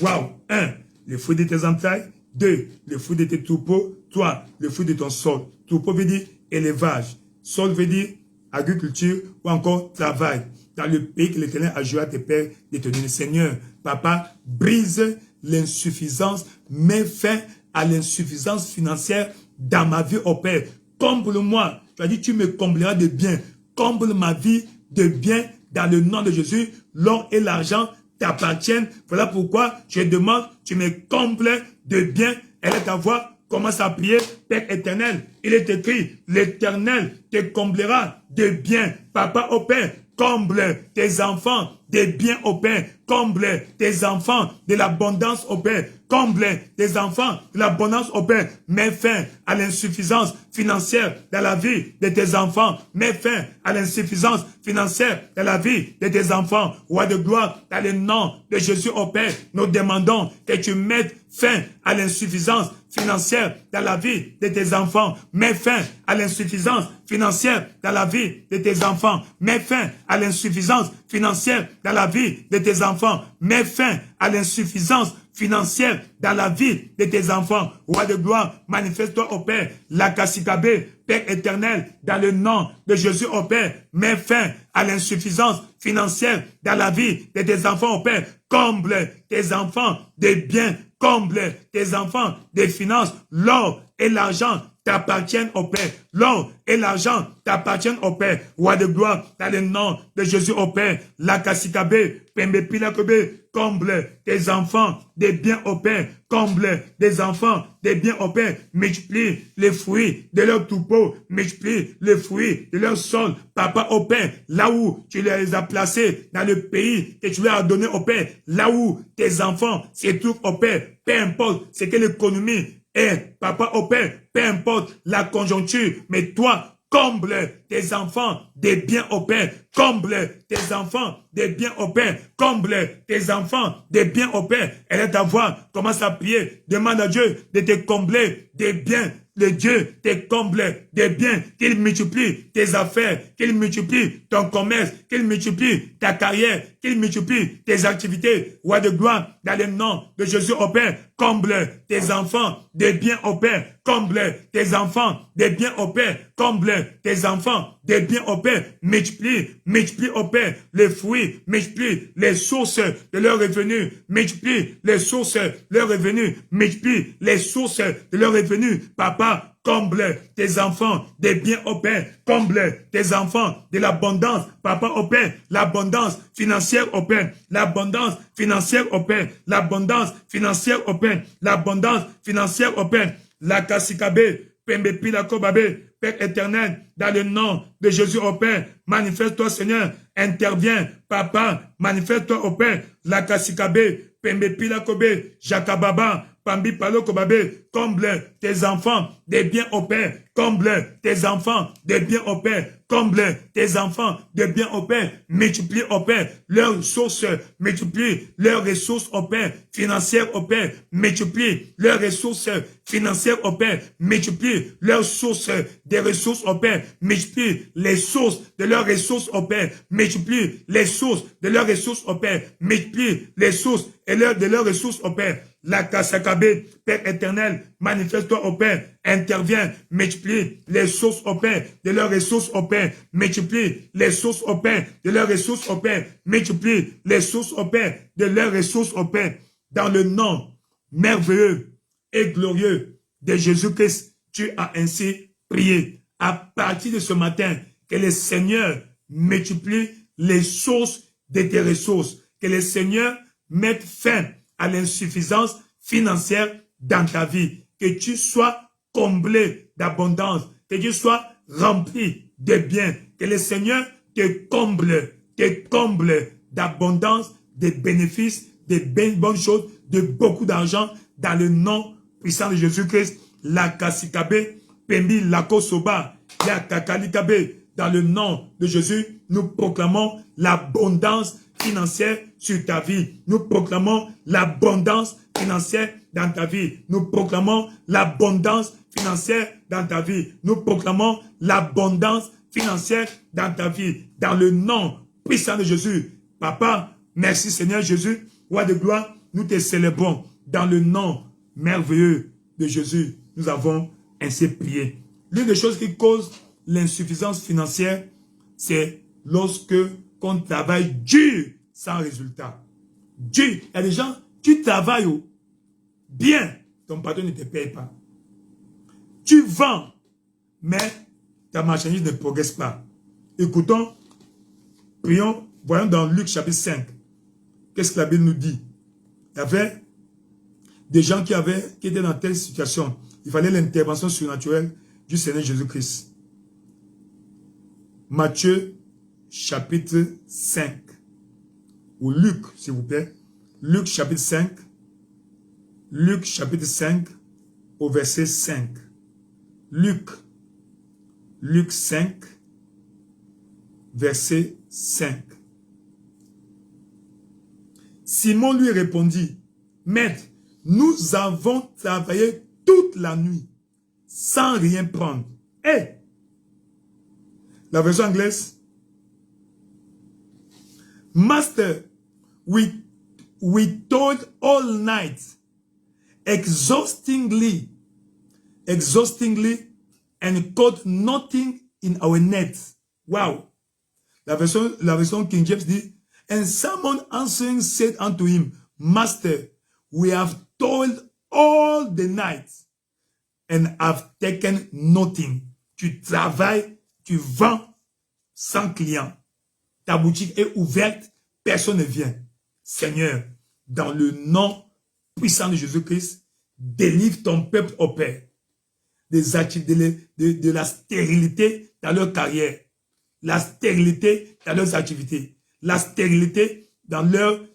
Speaker 1: Waouh! 1. Le fruit de tes entrailles. 2. Le fruit de tes troupeaux. 3. Le fruit de ton sol. Troupeau veut dire élevage. Sol veut dire agriculture ou encore travail. Dans le pays que l'Éternel a juré à tes pères de te donner. Seigneur, Papa, brise l'insuffisance, mets fin à l'insuffisance financière dans ma vie, ô Père. Comble-moi. Tu as dit, tu me combleras de biens. Comble ma vie de biens dans le nom de Jésus. L'or et l'argent t'appartiennent. Voilà pourquoi je demande, tu me combles de biens. Elle est ta voix. Commence à prier, Père éternel. Il est écrit, l'Éternel te comblera de biens. Papa, ô Père, comble tes enfants des biens, ô Père. Comble tes enfants de l'abondance, ô Père. Comble tes enfants de l'abondance, ô Père. Mets fin à l'insuffisance financière dans la vie de tes enfants. Mets fin à l'insuffisance financière dans la vie de tes enfants. Roi de gloire, dans le nom de Jésus, ô Père, nous demandons que tu mettes fin à l'insuffisance financière dans la vie de tes enfants. Mets fin à l'insuffisance financière dans la vie de tes enfants. Mets fin à l'insuffisance financière dans la vie de tes enfants. Mets fin à l'insuffisance financière dans la vie de tes enfants. Roi de gloire, manifeste-toi au Père. La Kassikabe, Père éternel, dans le nom de Jésus au Père. Mets fin à l'insuffisance financière dans la vie de tes enfants au Père. Comble tes enfants des biens. Comble tes enfants des finances. L'or et l'argent t'appartiennent au Père. L'or et l'argent t'appartiennent au Père. Roi de gloire, dans le nom de Jésus au Père. La kasikabe, pembe pilakobe, comble tes enfants des biens au Père. Comble des enfants des biens au Père. Multiplie les fruits de leur troupeau. Multiplie les fruits de leur sol. Papa au Père, là où tu les as placés dans le pays que tu leur as donné au Père. Là où tes enfants se trouvent au Père. Peu importe ce que l'économie est. Papa au Père, peu importe la conjoncture. Mais toi, comble tes enfants des biens au Père. Comble tes enfants des biens au Père. Comble tes enfants des biens au Père. Elle est à voir, commence à prier. Demande à Dieu de te combler des biens. Le Dieu te comble des biens, qu'il multiplie tes affaires, qu'il multiplie ton commerce, qu'il multiplie ta carrière, qu'il multiplie tes activités. Roi de gloire, dans le nom de Jésus au Père, comble tes enfants des biens au Père. Comble tes enfants des biens au Père. Comble tes enfants des biens au Père. Multiplie au Père les fruits. Multiplie les sources de leurs revenus. Multiplie les sources de leurs revenus. Multiplie les sources de leurs revenus. Papa, comble tes enfants des biens au Père. Comble tes enfants de l'abondance. Papa au Père, l'abondance financière au Père. L'abondance financière au Père. L'abondance financière au Père. L'abondance financière au Père. La kasikabe, pembe pilakobabe, Père éternel, dans le nom de Jésus au Père, manifeste-toi Seigneur, interviens, Papa, manifeste-toi au Père, la kasikabe, pembe pilakobe, jakababa, pambi palokobabe, comble tes enfants des biens au Père, comble tes enfants des biens au Père, comble tes enfants des biens au Père, multiplie au Père leurs ressources, multiplie leurs ressources au Père, financières au Père, multiplie leurs ressources financières au Père, multiplie leurs sources des ressources au Père, multiplie les sources de leurs ressources au Père, multiplie les sources de leurs ressources au Père, multiplie les sources et de leurs ressources au Père. La kasakabe, Père éternel, manifeste-toi au Père, interviens, multiplie les sources au Père, de leurs ressources au Père, multiplie les sources au Père, de leurs ressources au Père, multiplie les sources au Père, de leurs ressources au Père, dans le nom merveilleux et glorieux de Jésus-Christ, tu as ainsi prié. À partir de ce matin, que le Seigneur multiplie les sources de tes ressources, que le Seigneur mette fin à l'insuffisance financière dans ta vie, que tu sois comblé d'abondance, que tu sois rempli de biens, que le Seigneur te comble d'abondance, de bénéfices, de bonnes choses, de beaucoup d'argent, dans le nom puissant de Jésus-Christ. La kasikabe, pembi lakosoba, la kakalikabe, dans le nom de Jésus, nous proclamons l'abondance financière sur ta vie. Nous proclamons l'abondance financière dans ta vie. Nous proclamons l'abondance financière dans ta vie. Nous proclamons l'abondance financière dans ta vie. Dans le nom puissant de Jésus. Papa, merci Seigneur Jésus. Roi de gloire, nous te célébrons. Dans le nom merveilleux de Jésus, nous avons ainsi prié. L'une des choses qui cause l'insuffisance financière, c'est lorsque on travaille dur sans résultat. Dur. Il y a des gens, tu travailles bien, ton patron ne te paye pas. Tu vends, mais ta marchandise ne progresse pas. Écoutons, prions, voyons dans Luc chapitre 5. Qu'est-ce que la Bible nous dit? Il y avait des gens qui étaient dans telle situation. Il fallait l'intervention surnaturelle du Seigneur Jésus-Christ. Matthieu chapitre 5. Ou Luc, s'il vous plaît. Luc chapitre 5. Luc chapitre 5 au verset 5. Luc 5, verset 5. Simon lui répondit, « Maître, nous avons travaillé toute la nuit sans rien prendre. » Et la version anglaise, « Master, we toiled all night, exhaustingly, and caught nothing in our nets. » Wow. La version King James dit, and someone answering said unto him, Master, we have toiled all the night and have taken nothing. Tu travailles, tu vends sans client. Ta boutique est ouverte, personne ne vient. Seigneur, dans le nom puissant de Jésus-Christ, délivre ton peuple au Père de la stérilité dans leur carrière, la stérilité dans leurs activités, la stérilité dans leur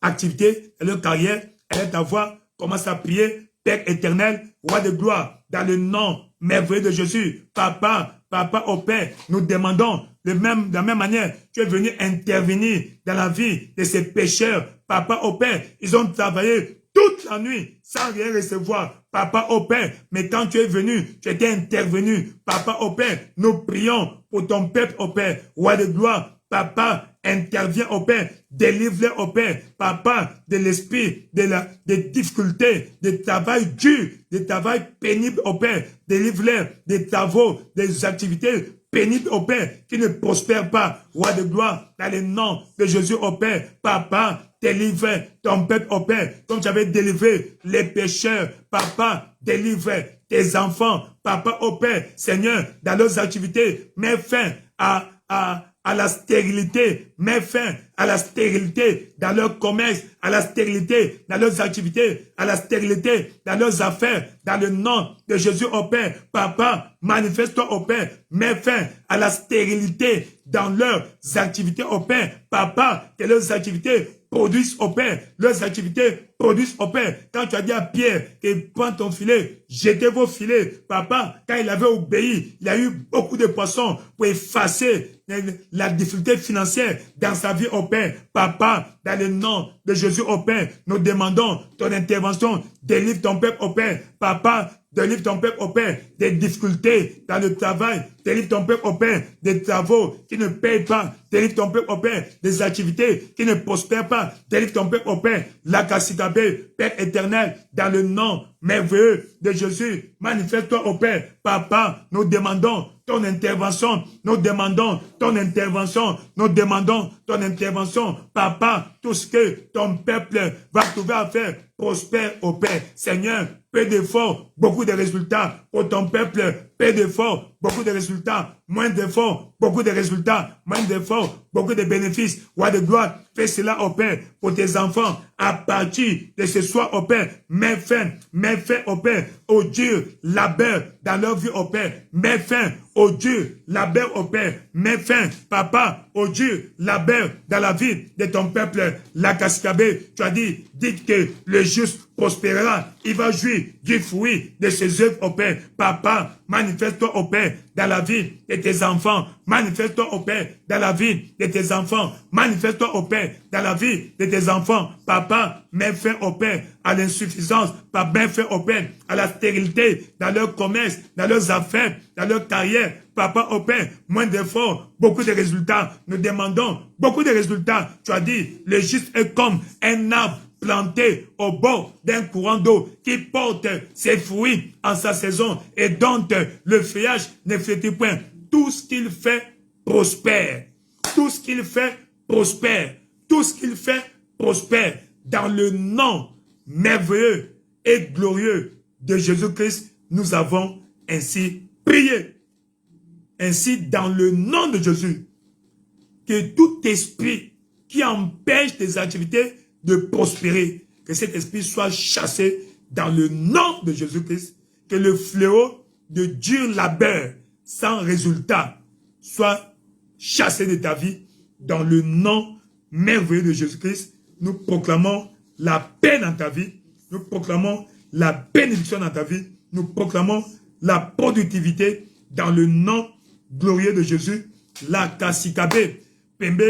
Speaker 1: activité, dans leur carrière. Elle ta voix, commence à prier, Père éternel, roi de gloire, dans le nom merveilleux de Jésus, Papa, au Père, nous demandons de la même manière, tu es venu intervenir dans la vie de ces pécheurs, Papa, au Père, ils ont travaillé toute la nuit sans rien recevoir, Papa, au Père, mais quand tu es venu, tu étais intervenu, Papa, au Père, nous prions pour ton peuple, au Père, roi de gloire, Papa, interviens au Père, délivre-les au Père, Papa, de l'esprit, des difficultés, des travail dur, des travail pénible au Père, délivre-les des travaux, des activités pénibles au Père, qui ne prospèrent pas, roi de gloire, dans le nom de Jésus au Père, Papa, délivre ton peuple au Père, comme tu avais délivré les pécheurs, Papa, délivre tes enfants, Papa au Père, Seigneur, dans leurs activités, mets fin à la stérilité, mets fin à la stérilité dans leur commerce, à la stérilité dans leurs activités, à la stérilité dans leurs affaires, dans le nom de Jésus au Père. Papa, manifeste-toi au Père, mets fin à la stérilité dans leurs activités au Père. Papa, que leurs activités produisent au Père, leurs activités produisent au Père. Quand tu as dit à Pierre qu'il prend ton filet, jetez vos filets. Papa, quand il avait obéi, il a eu beaucoup de poissons pour effacer la difficulté financière dans sa vie au Père. Papa, dans le nom de Jésus au Père, nous demandons ton intervention. Délivre ton peuple au Père. Papa, délivre ton peuple au Père des difficultés dans le travail. Délivre ton peuple au Père des travaux qui ne payent pas. Délivre ton peuple au Père des activités qui ne prospèrent pas. Délivre ton peuple au Père. La Kassikabé, Père éternel, dans le nom merveilleux de Jésus, manifeste-toi au Père. Papa, nous demandons ton intervention. Nous demandons ton intervention. Nous demandons ton intervention. Papa, tout ce que ton peuple va trouver à faire, prospère au Père. Seigneur, peu d'efforts, beaucoup de résultats pour ton peuple. Peu d'efforts, beaucoup de résultats. Moins d'efforts, beaucoup de résultats. Moins d'efforts, beaucoup de bénéfices. Roi de gloire, fais cela au Père pour tes enfants. À partir de ce soir au Père, mets fin au Père, au dur labeur dans leur vie au Père. Mets fin au dur labeur au Père. Mets fin, Papa, au dur labeur dans la vie de ton peuple. La Kassikabé, tu as dit, dites que le juste prospérera. Il va jouir du fruit de ses œuvres au Père. Papa, manifeste-toi au Père dans la vie de tes enfants. Manifeste-toi au Père dans la vie de tes enfants. Manifeste-toi au Père dans la vie de tes enfants. Papa, mets fin au Père à l'insuffisance. Papa, mets fin au Père à la stérilité dans leur commerce, dans leurs affaires, dans leur carrière. Papa, au Père, moins d'efforts, beaucoup de résultats. Nous demandons beaucoup de résultats. Tu as dit, le juste est comme un arbre planté au bord d'un courant d'eau qui porte ses fruits en sa saison et dont le feuillage ne flétrit point. Tout ce qu'il fait prospère. Tout ce qu'il fait prospère. Tout ce qu'il fait prospère. Dans le nom merveilleux et glorieux de Jésus-Christ, nous avons ainsi prié. Ainsi, dans le nom de Jésus, que tout esprit qui empêche tes activités de prospérer, que cet esprit soit chassé dans le nom de Jésus-Christ, que le fléau de dur labeur sans résultat soit chassé de ta vie dans le nom merveilleux de Jésus-Christ. Nous proclamons la paix dans ta vie, nous proclamons la bénédiction dans ta vie, nous proclamons la productivité dans le nom glorieux de Jésus. La Kassikabé, Pembe,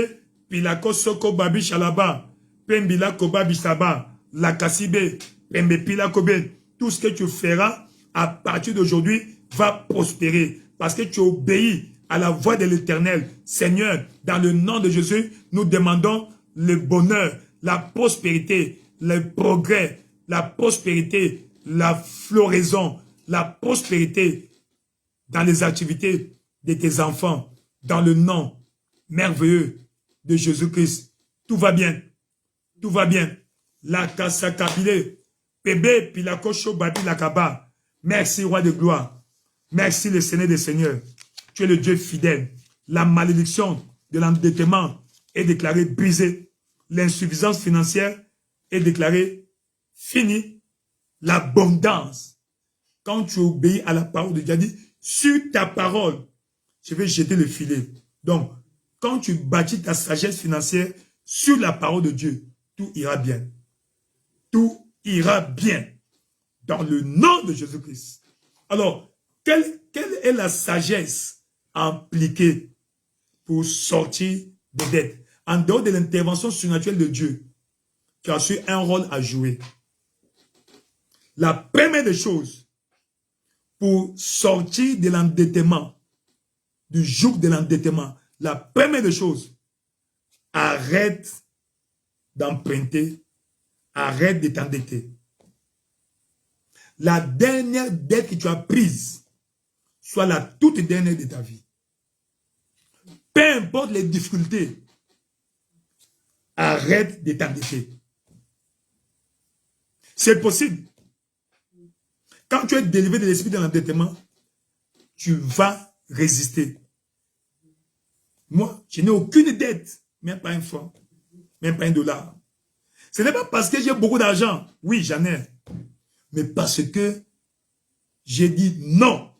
Speaker 1: Pilako Soko Babi Shalaba, Pembila Koba Bisaba, la Kassibé, Pembe Pilakobe, tout ce que tu feras à partir d'aujourd'hui va prospérer parce que tu obéis à la voix de l'Éternel. Seigneur, dans le nom de Jésus, nous demandons le bonheur, la prospérité, le progrès, la prospérité, la floraison, la prospérité dans les activités de tes enfants, dans le nom merveilleux de Jésus-Christ. Tout va bien. Tout va bien. La Kasakabile, Pebe Pilakosho Babi Lakaba, Merci, roi de gloire. Merci, le Seigneur des Seigneurs. Tu es le Dieu fidèle. La malédiction de l'endettement est déclarée brisée. L'insuffisance financière est déclarée finie. L'abondance. Quand tu obéis à la parole de Dieu, dit, sur ta parole, je vais jeter le filet. Donc, quand tu bâtis ta sagesse financière sur la parole de Dieu, tout ira bien. Tout ira bien. Dans le nom de Jésus-Christ. Alors, quelle est la sagesse impliquée pour sortir des dettes? En dehors de l'intervention surnaturelle de Dieu, tu as su un rôle à jouer. La première des choses, pour sortir de l'endettement, du joug de l'endettement, la première des choses, arrête d'emprunter, arrête de t'endetter. La dernière dette que tu as prise, soit la toute dernière de ta vie. Peu importe les difficultés, arrête de t'endetter. C'est possible. Quand tu es délivré de l'esprit de l'endettement, tu vas résister. Moi, je n'ai aucune dette, même pas un franc, même pas $1. Ce n'est pas parce que j'ai beaucoup d'argent. Oui, j'en ai. Mais parce que j'ai dit non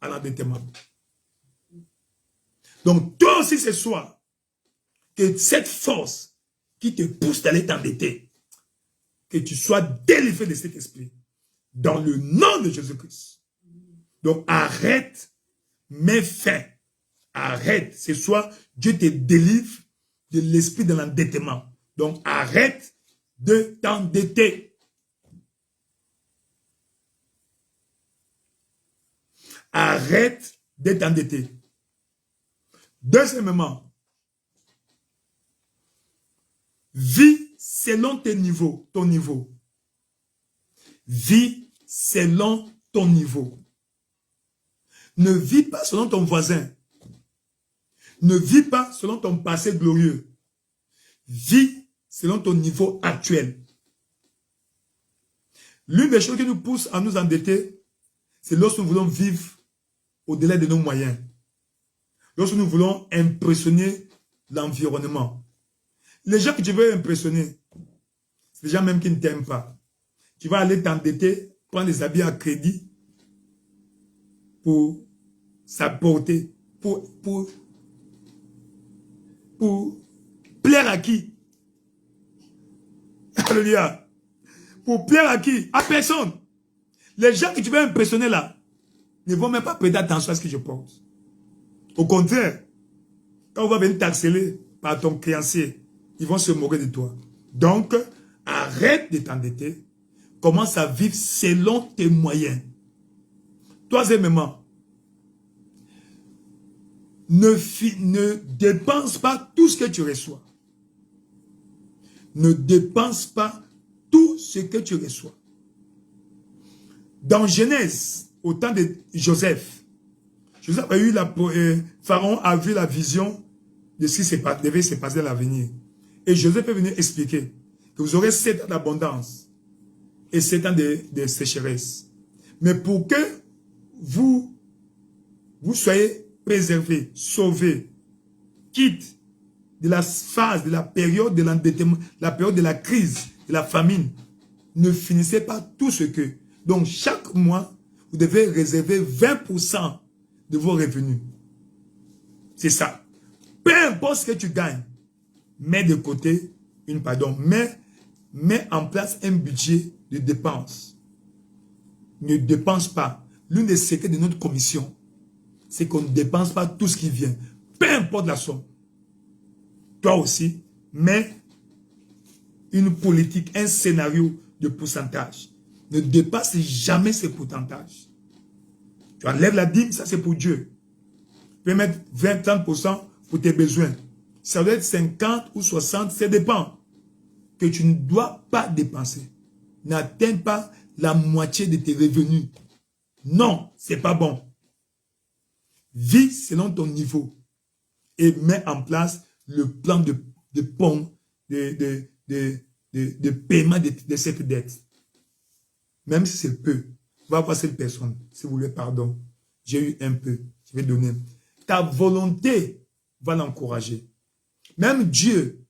Speaker 1: à l'endettement. Donc, toi aussi ce soir, que cette force qui te pousse d'aller t'endetter, que tu sois délivré de cet esprit. Dans le nom de Jésus-Christ. Donc, arrête, mets fin. Arrête. Ce soir, Dieu te délivre de l'esprit de l'endettement. Donc, arrête de t'endetter. Arrête de t'endetter. Deuxièmement, vis selon tes niveaux, ton niveau. Vis selon ton niveau. Ne vis pas selon ton voisin. Ne vis pas selon ton passé glorieux. Vis selon ton niveau actuel. L'une des choses qui nous pousse à nous endetter, c'est lorsque nous voulons vivre au-delà de nos moyens. Lorsque nous voulons impressionner l'environnement. Les gens que tu veux impressionner, c'est les gens même qui ne t'aiment pas. Tu vas aller t'endetter, prendre des habits à crédit pour s'apporter, pour plaire à qui? Alléluia. Pour plaire à qui? À personne. Les gens que tu veux impressionner là ne vont même pas prêter attention à ce que je pense. Au contraire, quand on va venir t'harceler par ton créancier, ils vont se moquer de toi. Donc, arrête de t'endetter. Commence à vivre selon tes moyens. Troisièmement, ne dépense pas tout ce que tu reçois. Ne dépense pas tout ce que tu reçois. Dans Genèse, au temps de Joseph, Pharaon a vu la vision de ce qui devait se passer à l'avenir. Et Joseph est venu expliquer que vous aurez 7 ans d'abondance et 7 ans de sécheresse. Mais pour que vous soyez préservés, sauvés, quitte de la phase, de la période de l'endettement, la période de la crise, de la famine, ne finissez pas tout ce que. Donc chaque mois, vous devez réserver 20% de vos revenus. C'est ça. Peu importe ce que tu gagnes, mets de côté mets en place un budget de dépenses. Ne dépense pas. L'une des secrets de notre commission, c'est qu'on ne dépense pas tout ce qui vient. Peu importe la somme. Toi aussi, mets une politique, un scénario de pourcentage. Ne dépasse jamais ce pourcentage. Tu enlèves la dîme, ça c'est pour Dieu. Tu peux mettre 20-30% pour tes besoins. Ça doit être 50 ou 60, ça dépend. Que tu ne dois pas dépenser. N'atteins pas la moitié de tes revenus. Non, c'est pas bon. Vis selon ton niveau et mets en place le plan de paiement de cette dette. Même si c'est peu. Va voir cette personne. Si vous voulez pardon, j'ai eu un peu. Je vais donner. Ta volonté va l'encourager. Même Dieu,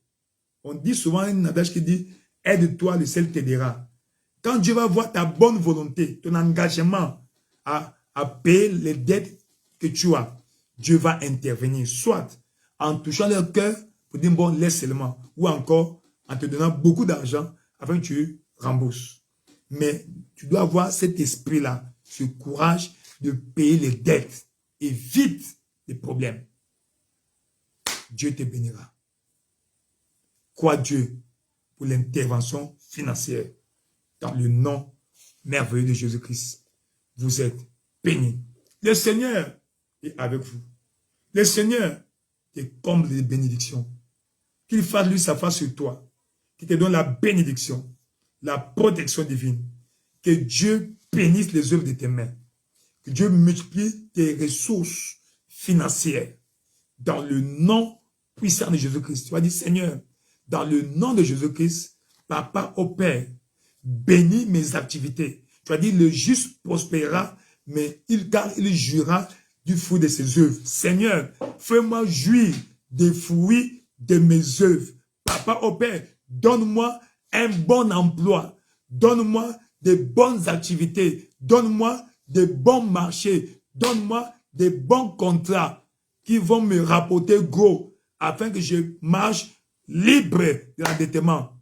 Speaker 1: on dit souvent un adage qui dit, aide-toi, le ciel t'aidera. Quand Dieu va voir ta bonne volonté, ton engagement à payer les dettes que tu as, Dieu va intervenir, soit en touchant leur cœur pour dire, bon, laisse seulement, ou encore en te donnant beaucoup d'argent afin que tu rembourses. Mais tu dois avoir cet esprit-là, ce courage de payer les dettes. Évite les problèmes. Dieu te bénira. Crois Dieu pour l'intervention financière. Dans le nom merveilleux de Jésus-Christ, vous êtes bénis. Le Seigneur est avec vous. Le Seigneur te comble de bénédictions. Qu'il fasse lui sa face sur toi. Qu'il te donne la bénédiction, la protection divine. Que Dieu bénisse les œuvres de tes mains. Que Dieu multiplie tes ressources financières. Dans le nom puissant de Jésus-Christ. Tu vas dire, Seigneur, dans le nom de Jésus-Christ, Papa au Père, bénis mes activités. Tu vas dire, le juste prospérera, mais car il jurera du fruit de ses œuvres. Seigneur, fais-moi jouir des fruits de mes œuvres. Papa au Père, donne-moi un bon emploi. Donne-moi de bonnes activités. Donne-moi de bons marchés. Donne-moi des bons contrats qui vont me rapporter gros afin que je marche libre de l'endettement.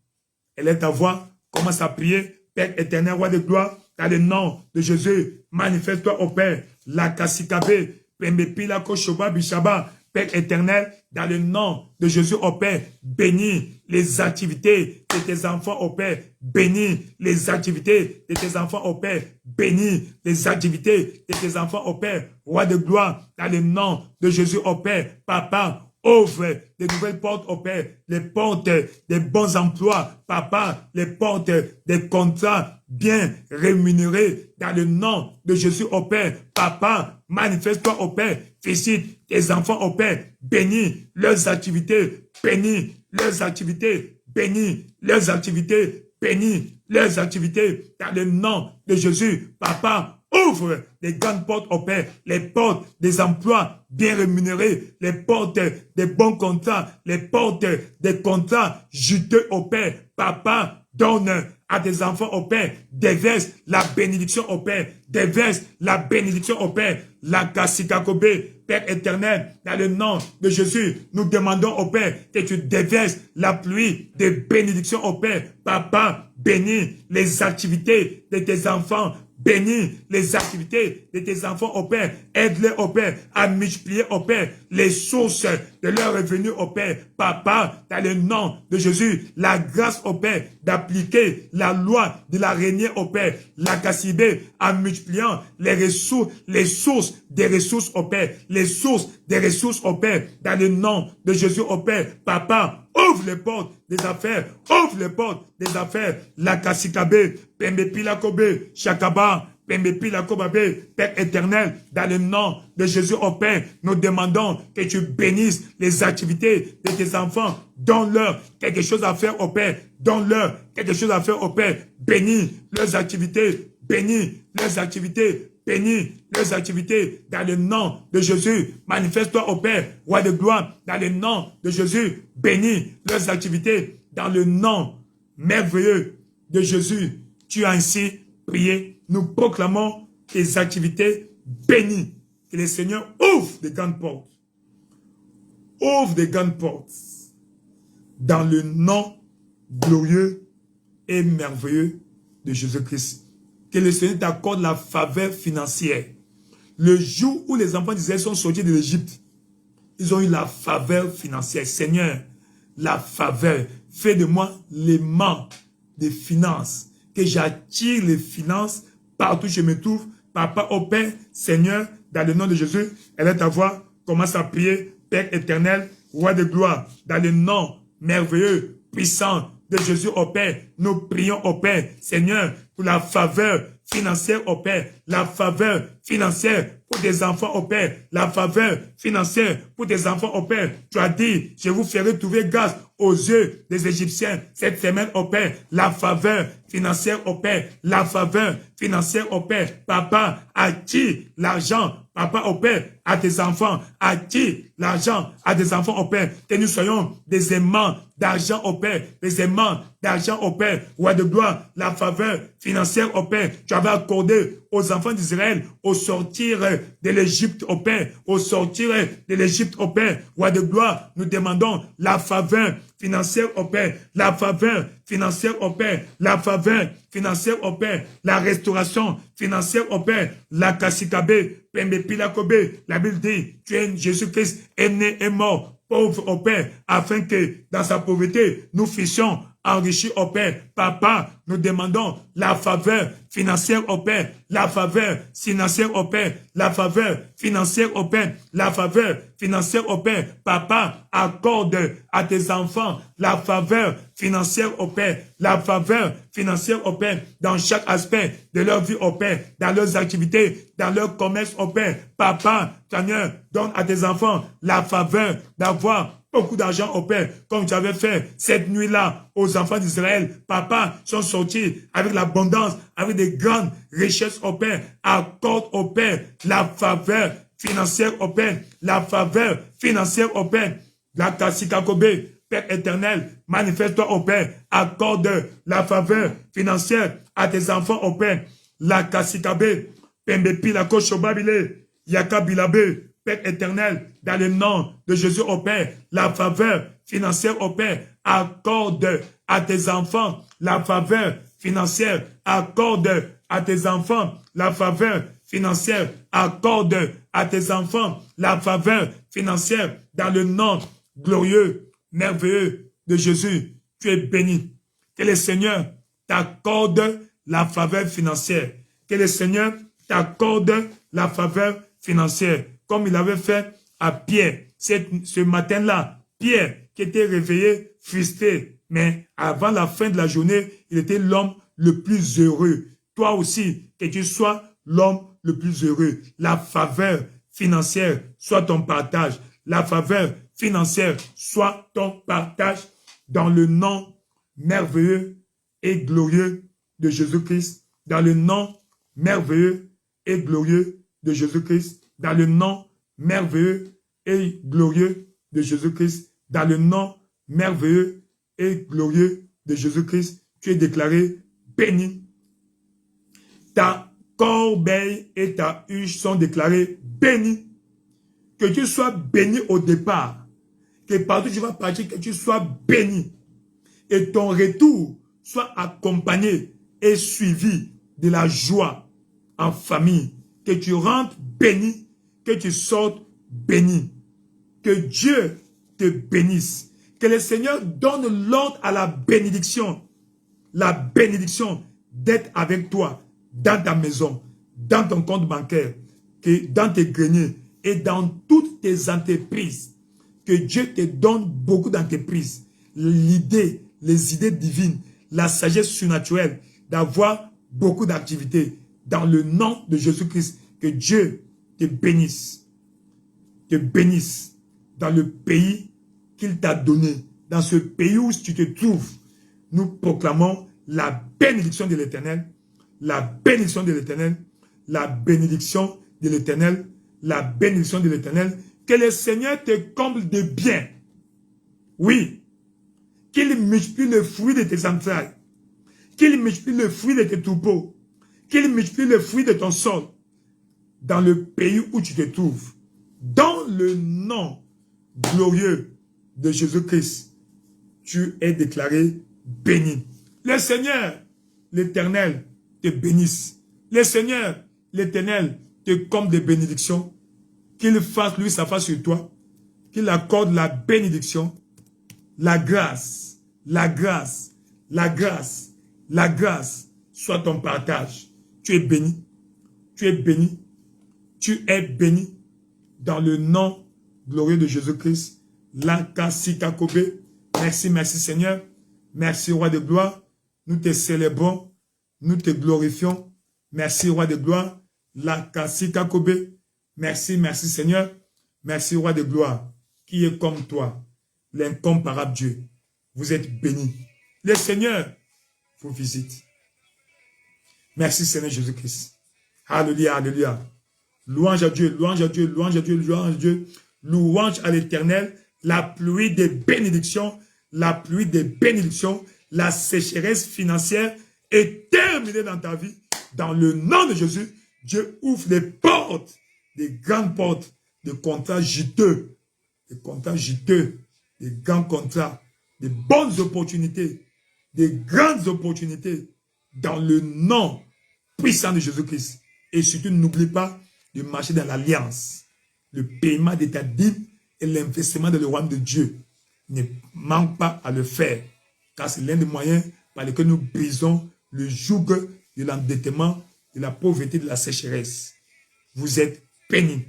Speaker 1: Elle est ta voix. Commence à prier. Père éternel, roi de gloire, dans le nom de Jésus, manifeste-toi au Père. La Kassikabe, Pembepila Koshoba Bishaba, Père éternel, dans le nom de Jésus au Père, bénis les activités de tes enfants au Père. Bénis les activités de tes enfants au Père. Bénis les activités de tes enfants au Père. Roi de gloire, dans le nom de Jésus au Père. Papa, ouvre de nouvelles portes au Père, les portes des bons emplois, Papa, les portes des contrats bien rémunérés dans le nom de Jésus au Père. Papa, manifeste-toi au Père, félicite tes enfants au Père, bénis leurs activités, bénis leurs activités, bénis leurs activités, bénis leurs activités dans le nom de Jésus. Papa, ouvre les grandes portes au Père, les portes des emplois bien rémunérés, les portes des bons contrats, les portes des contrats juteux au Père. Papa, donne à tes enfants au Père, déverse la bénédiction au Père, déverse la bénédiction au Père, la Kassikakobe, Père éternel, dans le nom de Jésus, nous demandons au Père que tu déverses la pluie de bénédiction au Père. Papa, bénis les activités de tes enfants, bénis les activités de tes enfants au Père. Aide-les au Père à multiplier au Père les sources de leurs revenus au Père. Papa, dans le nom de Jésus, la grâce au Père d'appliquer la loi de l'araignée au Père. La Kassibé en multipliant les sources des ressources au Père. Les sources des ressources au Père. Dans le nom de Jésus au Père. Papa, ouvre les portes des affaires. Ouvre les portes des affaires. La Kassikabe, Pembepila Kobe, Shakaba, Pembepila Kobabe, Père éternel, dans le nom de Jésus au Père, nous demandons que tu bénisses les activités de tes enfants. Donne-leur quelque chose à faire au Père. Donne-leur quelque chose à faire au Père. Bénis leurs activités. Bénis leurs activités. Bénis leurs activités dans le nom de Jésus. Manifeste-toi au Père, roi de gloire, dans le nom de Jésus. Bénis leurs activités dans le nom merveilleux de Jésus. Tu as ainsi prié. Nous proclamons tes activités bénies. Que le Seigneur ouvre des grandes portes. Ouvre des grandes portes. Dans le nom glorieux et merveilleux de Jésus-Christ. Que le Seigneur t'accorde la faveur financière. Le jour où les enfants d'Israël sont sortis de l'Égypte, ils ont eu la faveur financière. Seigneur, la faveur. Fais de moi l'aimant des finances. Que j'attire les finances partout où je me trouve. Papa au Père, Seigneur, dans le nom de Jésus, elle est ta voix. Commence à prier. Père éternel, roi de gloire, dans le nom merveilleux, puissant de Jésus au Père, nous prions au Père, Seigneur, pour la faveur financière au Père, la faveur financière pour des enfants au Père, la faveur financière pour des enfants au Père. Tu as dit, je vous ferai trouver grâce aux yeux des Égyptiens cette semaine au Père, la faveur financière au Père, la faveur financière au Père. Papa, attire l'argent, papa au Père, à tes enfants, attire l'argent à des enfants au Père, que nous soyons des aimants d'argent au Père, des aimants d'argent au Père, roi de gloire, la faveur financière au Père, tu avais accordé aux enfants d'Israël au sortir de l'Égypte au Père, au sortir de l'Égypte au Père, roi de gloire, nous demandons la faveur financière au Père, la faveur financière au Père, la faveur financière au Père, la restauration financière au Père, la Kassikabe, Pembe Pilakobe, la Bible dit, tu es Jésus-Christ, est né et mort, pauvre au Père, afin que dans sa pauvreté, nous fussions enrichis au Père. Papa, nous demandons la faveur financière au Père, la faveur financière au Père, la faveur financière au Père, la faveur financière au Père. Papa, accorde à tes enfants la faveur financière au Père, la faveur financière au Père, dans chaque aspect de leur vie au Père, dans leurs activités, dans leur commerce au Père. Papa, Seigneur, donne à tes enfants la faveur d'avoir beaucoup d'argent au Père, comme tu avais fait cette nuit-là aux enfants d'Israël. Papa, sont sortis avec l'abondance, avec des grandes richesses au Père. Accorde au Père la faveur financière au Père, la faveur financière au Père. La Kassikakobe, Père éternel, manifeste-toi au Père. Accorde la faveur financière à tes enfants au Père. La Kassikabe, Pembepi, la Koshobabile, Yakabilabe, Père éternel, dans le nom de Jésus au Père, la faveur financière au Père, accorde à tes enfants la faveur financière, accorde à tes enfants la faveur financière, accorde à tes enfants la faveur financière, dans le nom glorieux, merveilleux de Jésus. Tu es béni. Que le Seigneur t'accorde la faveur financière. Que le Seigneur t'accorde la faveur financière. Comme il avait fait à Pierre. Ce matin-là, Pierre, qui était réveillé, frustré, mais avant la fin de la journée, il était l'homme le plus heureux. Toi aussi, que tu sois l'homme le plus heureux. La faveur financière soit ton partage. La faveur financière soit ton partage dans le nom merveilleux et glorieux de Jésus-Christ. Dans le nom merveilleux et glorieux de Jésus-Christ. Dans le nom merveilleux et glorieux de Jésus-Christ. Dans le nom merveilleux et glorieux de Jésus-Christ. Tu es déclaré béni. Ta corbeille et ta huche sont déclarées bénies. Que tu sois béni au départ. Que partout tu vas partir, que tu sois béni. Et ton retour soit accompagné et suivi de la joie en famille. Que tu rentres béni, que tu sortes béni. Que Dieu te bénisse. Que le Seigneur donne l'ordre à la bénédiction. La bénédiction d'être avec toi dans ta maison, dans ton compte bancaire, que dans tes greniers et dans toutes tes entreprises. Que Dieu te donne beaucoup d'entreprises. L'idée, les idées divines, la sagesse surnaturelle d'avoir beaucoup d'activités. Dans le nom de Jésus-Christ, que Dieu te bénisse. Te bénisse dans le pays qu'il t'a donné. Dans ce pays où tu te trouves, nous proclamons la bénédiction de l'Éternel, la bénédiction de l'Éternel, la bénédiction de l'Éternel, la bénédiction de l'Éternel. Que le Seigneur te comble de bien. Oui. Qu'il multiplie le fruit de tes entrailles. Qu'il multiplie le fruit de tes troupeaux. Qu'il multiplie le fruit de ton sol. Dans le pays où tu te trouves. Dans le nom glorieux de Jésus-Christ, tu es déclaré béni. Le Seigneur, l'Éternel, te bénisse. Le Seigneur, l'Éternel, te comble de bénédictions. Qu'il fasse, lui, sa face sur toi. Qu'il accorde la bénédiction, la grâce, la grâce, la grâce, la grâce soit ton partage. Tu es béni. Tu es béni. Tu es béni. Dans le nom glorieux de Jésus-Christ. Merci, merci Seigneur. Merci Roi de gloire. Nous te célébrons. Nous te glorifions. Merci, roi de gloire. La Kasika Kobe. Merci, merci Seigneur. Merci, roi de gloire. Qui est comme toi, l'incomparable Dieu. Vous êtes béni. Le Seigneur vous visite. Merci Seigneur Jésus-Christ. Alléluia, alléluia. Louange à Dieu, louange à Dieu, louange à Dieu, louange à Dieu. Louange à l'Éternel. La pluie des bénédictions, la pluie des bénédictions, la sécheresse financière est terminée dans ta vie. Dans le nom de Jésus, Dieu ouvre les portes, des grandes portes, des contrats juteux, des grands contrats, des bonnes opportunités, des grandes opportunités, dans le nom puissant de Jésus-Christ. Et surtout, n'oublie pas de marcher dans l'alliance. Le paiement de ta dîme et l'investissement dans le royaume de Dieu. Ne manque pas à le faire, car c'est l'un des moyens par lesquels nous brisons le joug de l'endettement, de la pauvreté, de la sécheresse. Vous êtes bénis.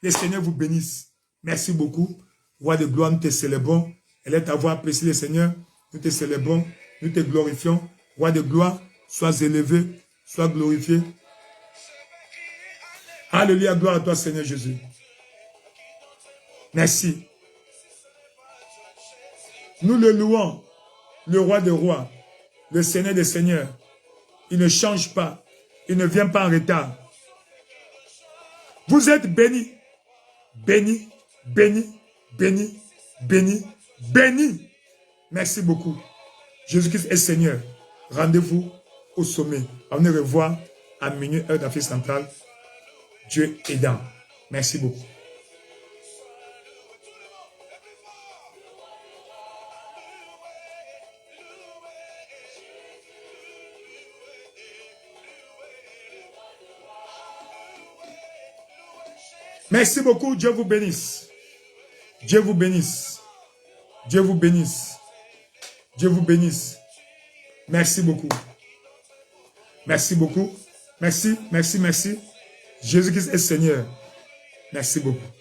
Speaker 1: Le Seigneur vous bénisse. Merci beaucoup. Roi de gloire, nous te célébrons. Elle est à voir apprécié le Seigneur. Nous te célébrons, nous te glorifions. Roi de gloire, sois élevé, sois glorifié. Alléluia, gloire à toi Seigneur Jésus. Merci. Nous le louons, le roi des rois, le Seigneur des seigneurs. Il ne change pas, il ne vient pas en retard. Vous êtes bénis, bénis, bénis, bénis, bénis, bénis. Merci beaucoup. Jésus-Christ est Seigneur. Rendez-vous au sommet. On nous revoit à minuit, heure d'Afrique centrale. Dieu aidant. Merci beaucoup. Merci beaucoup. Dieu vous bénisse. Dieu vous bénisse. Dieu vous bénisse. Dieu vous bénisse. Merci beaucoup. Merci beaucoup. Merci, merci, merci. Jésus-Christ est Seigneur. Merci beaucoup.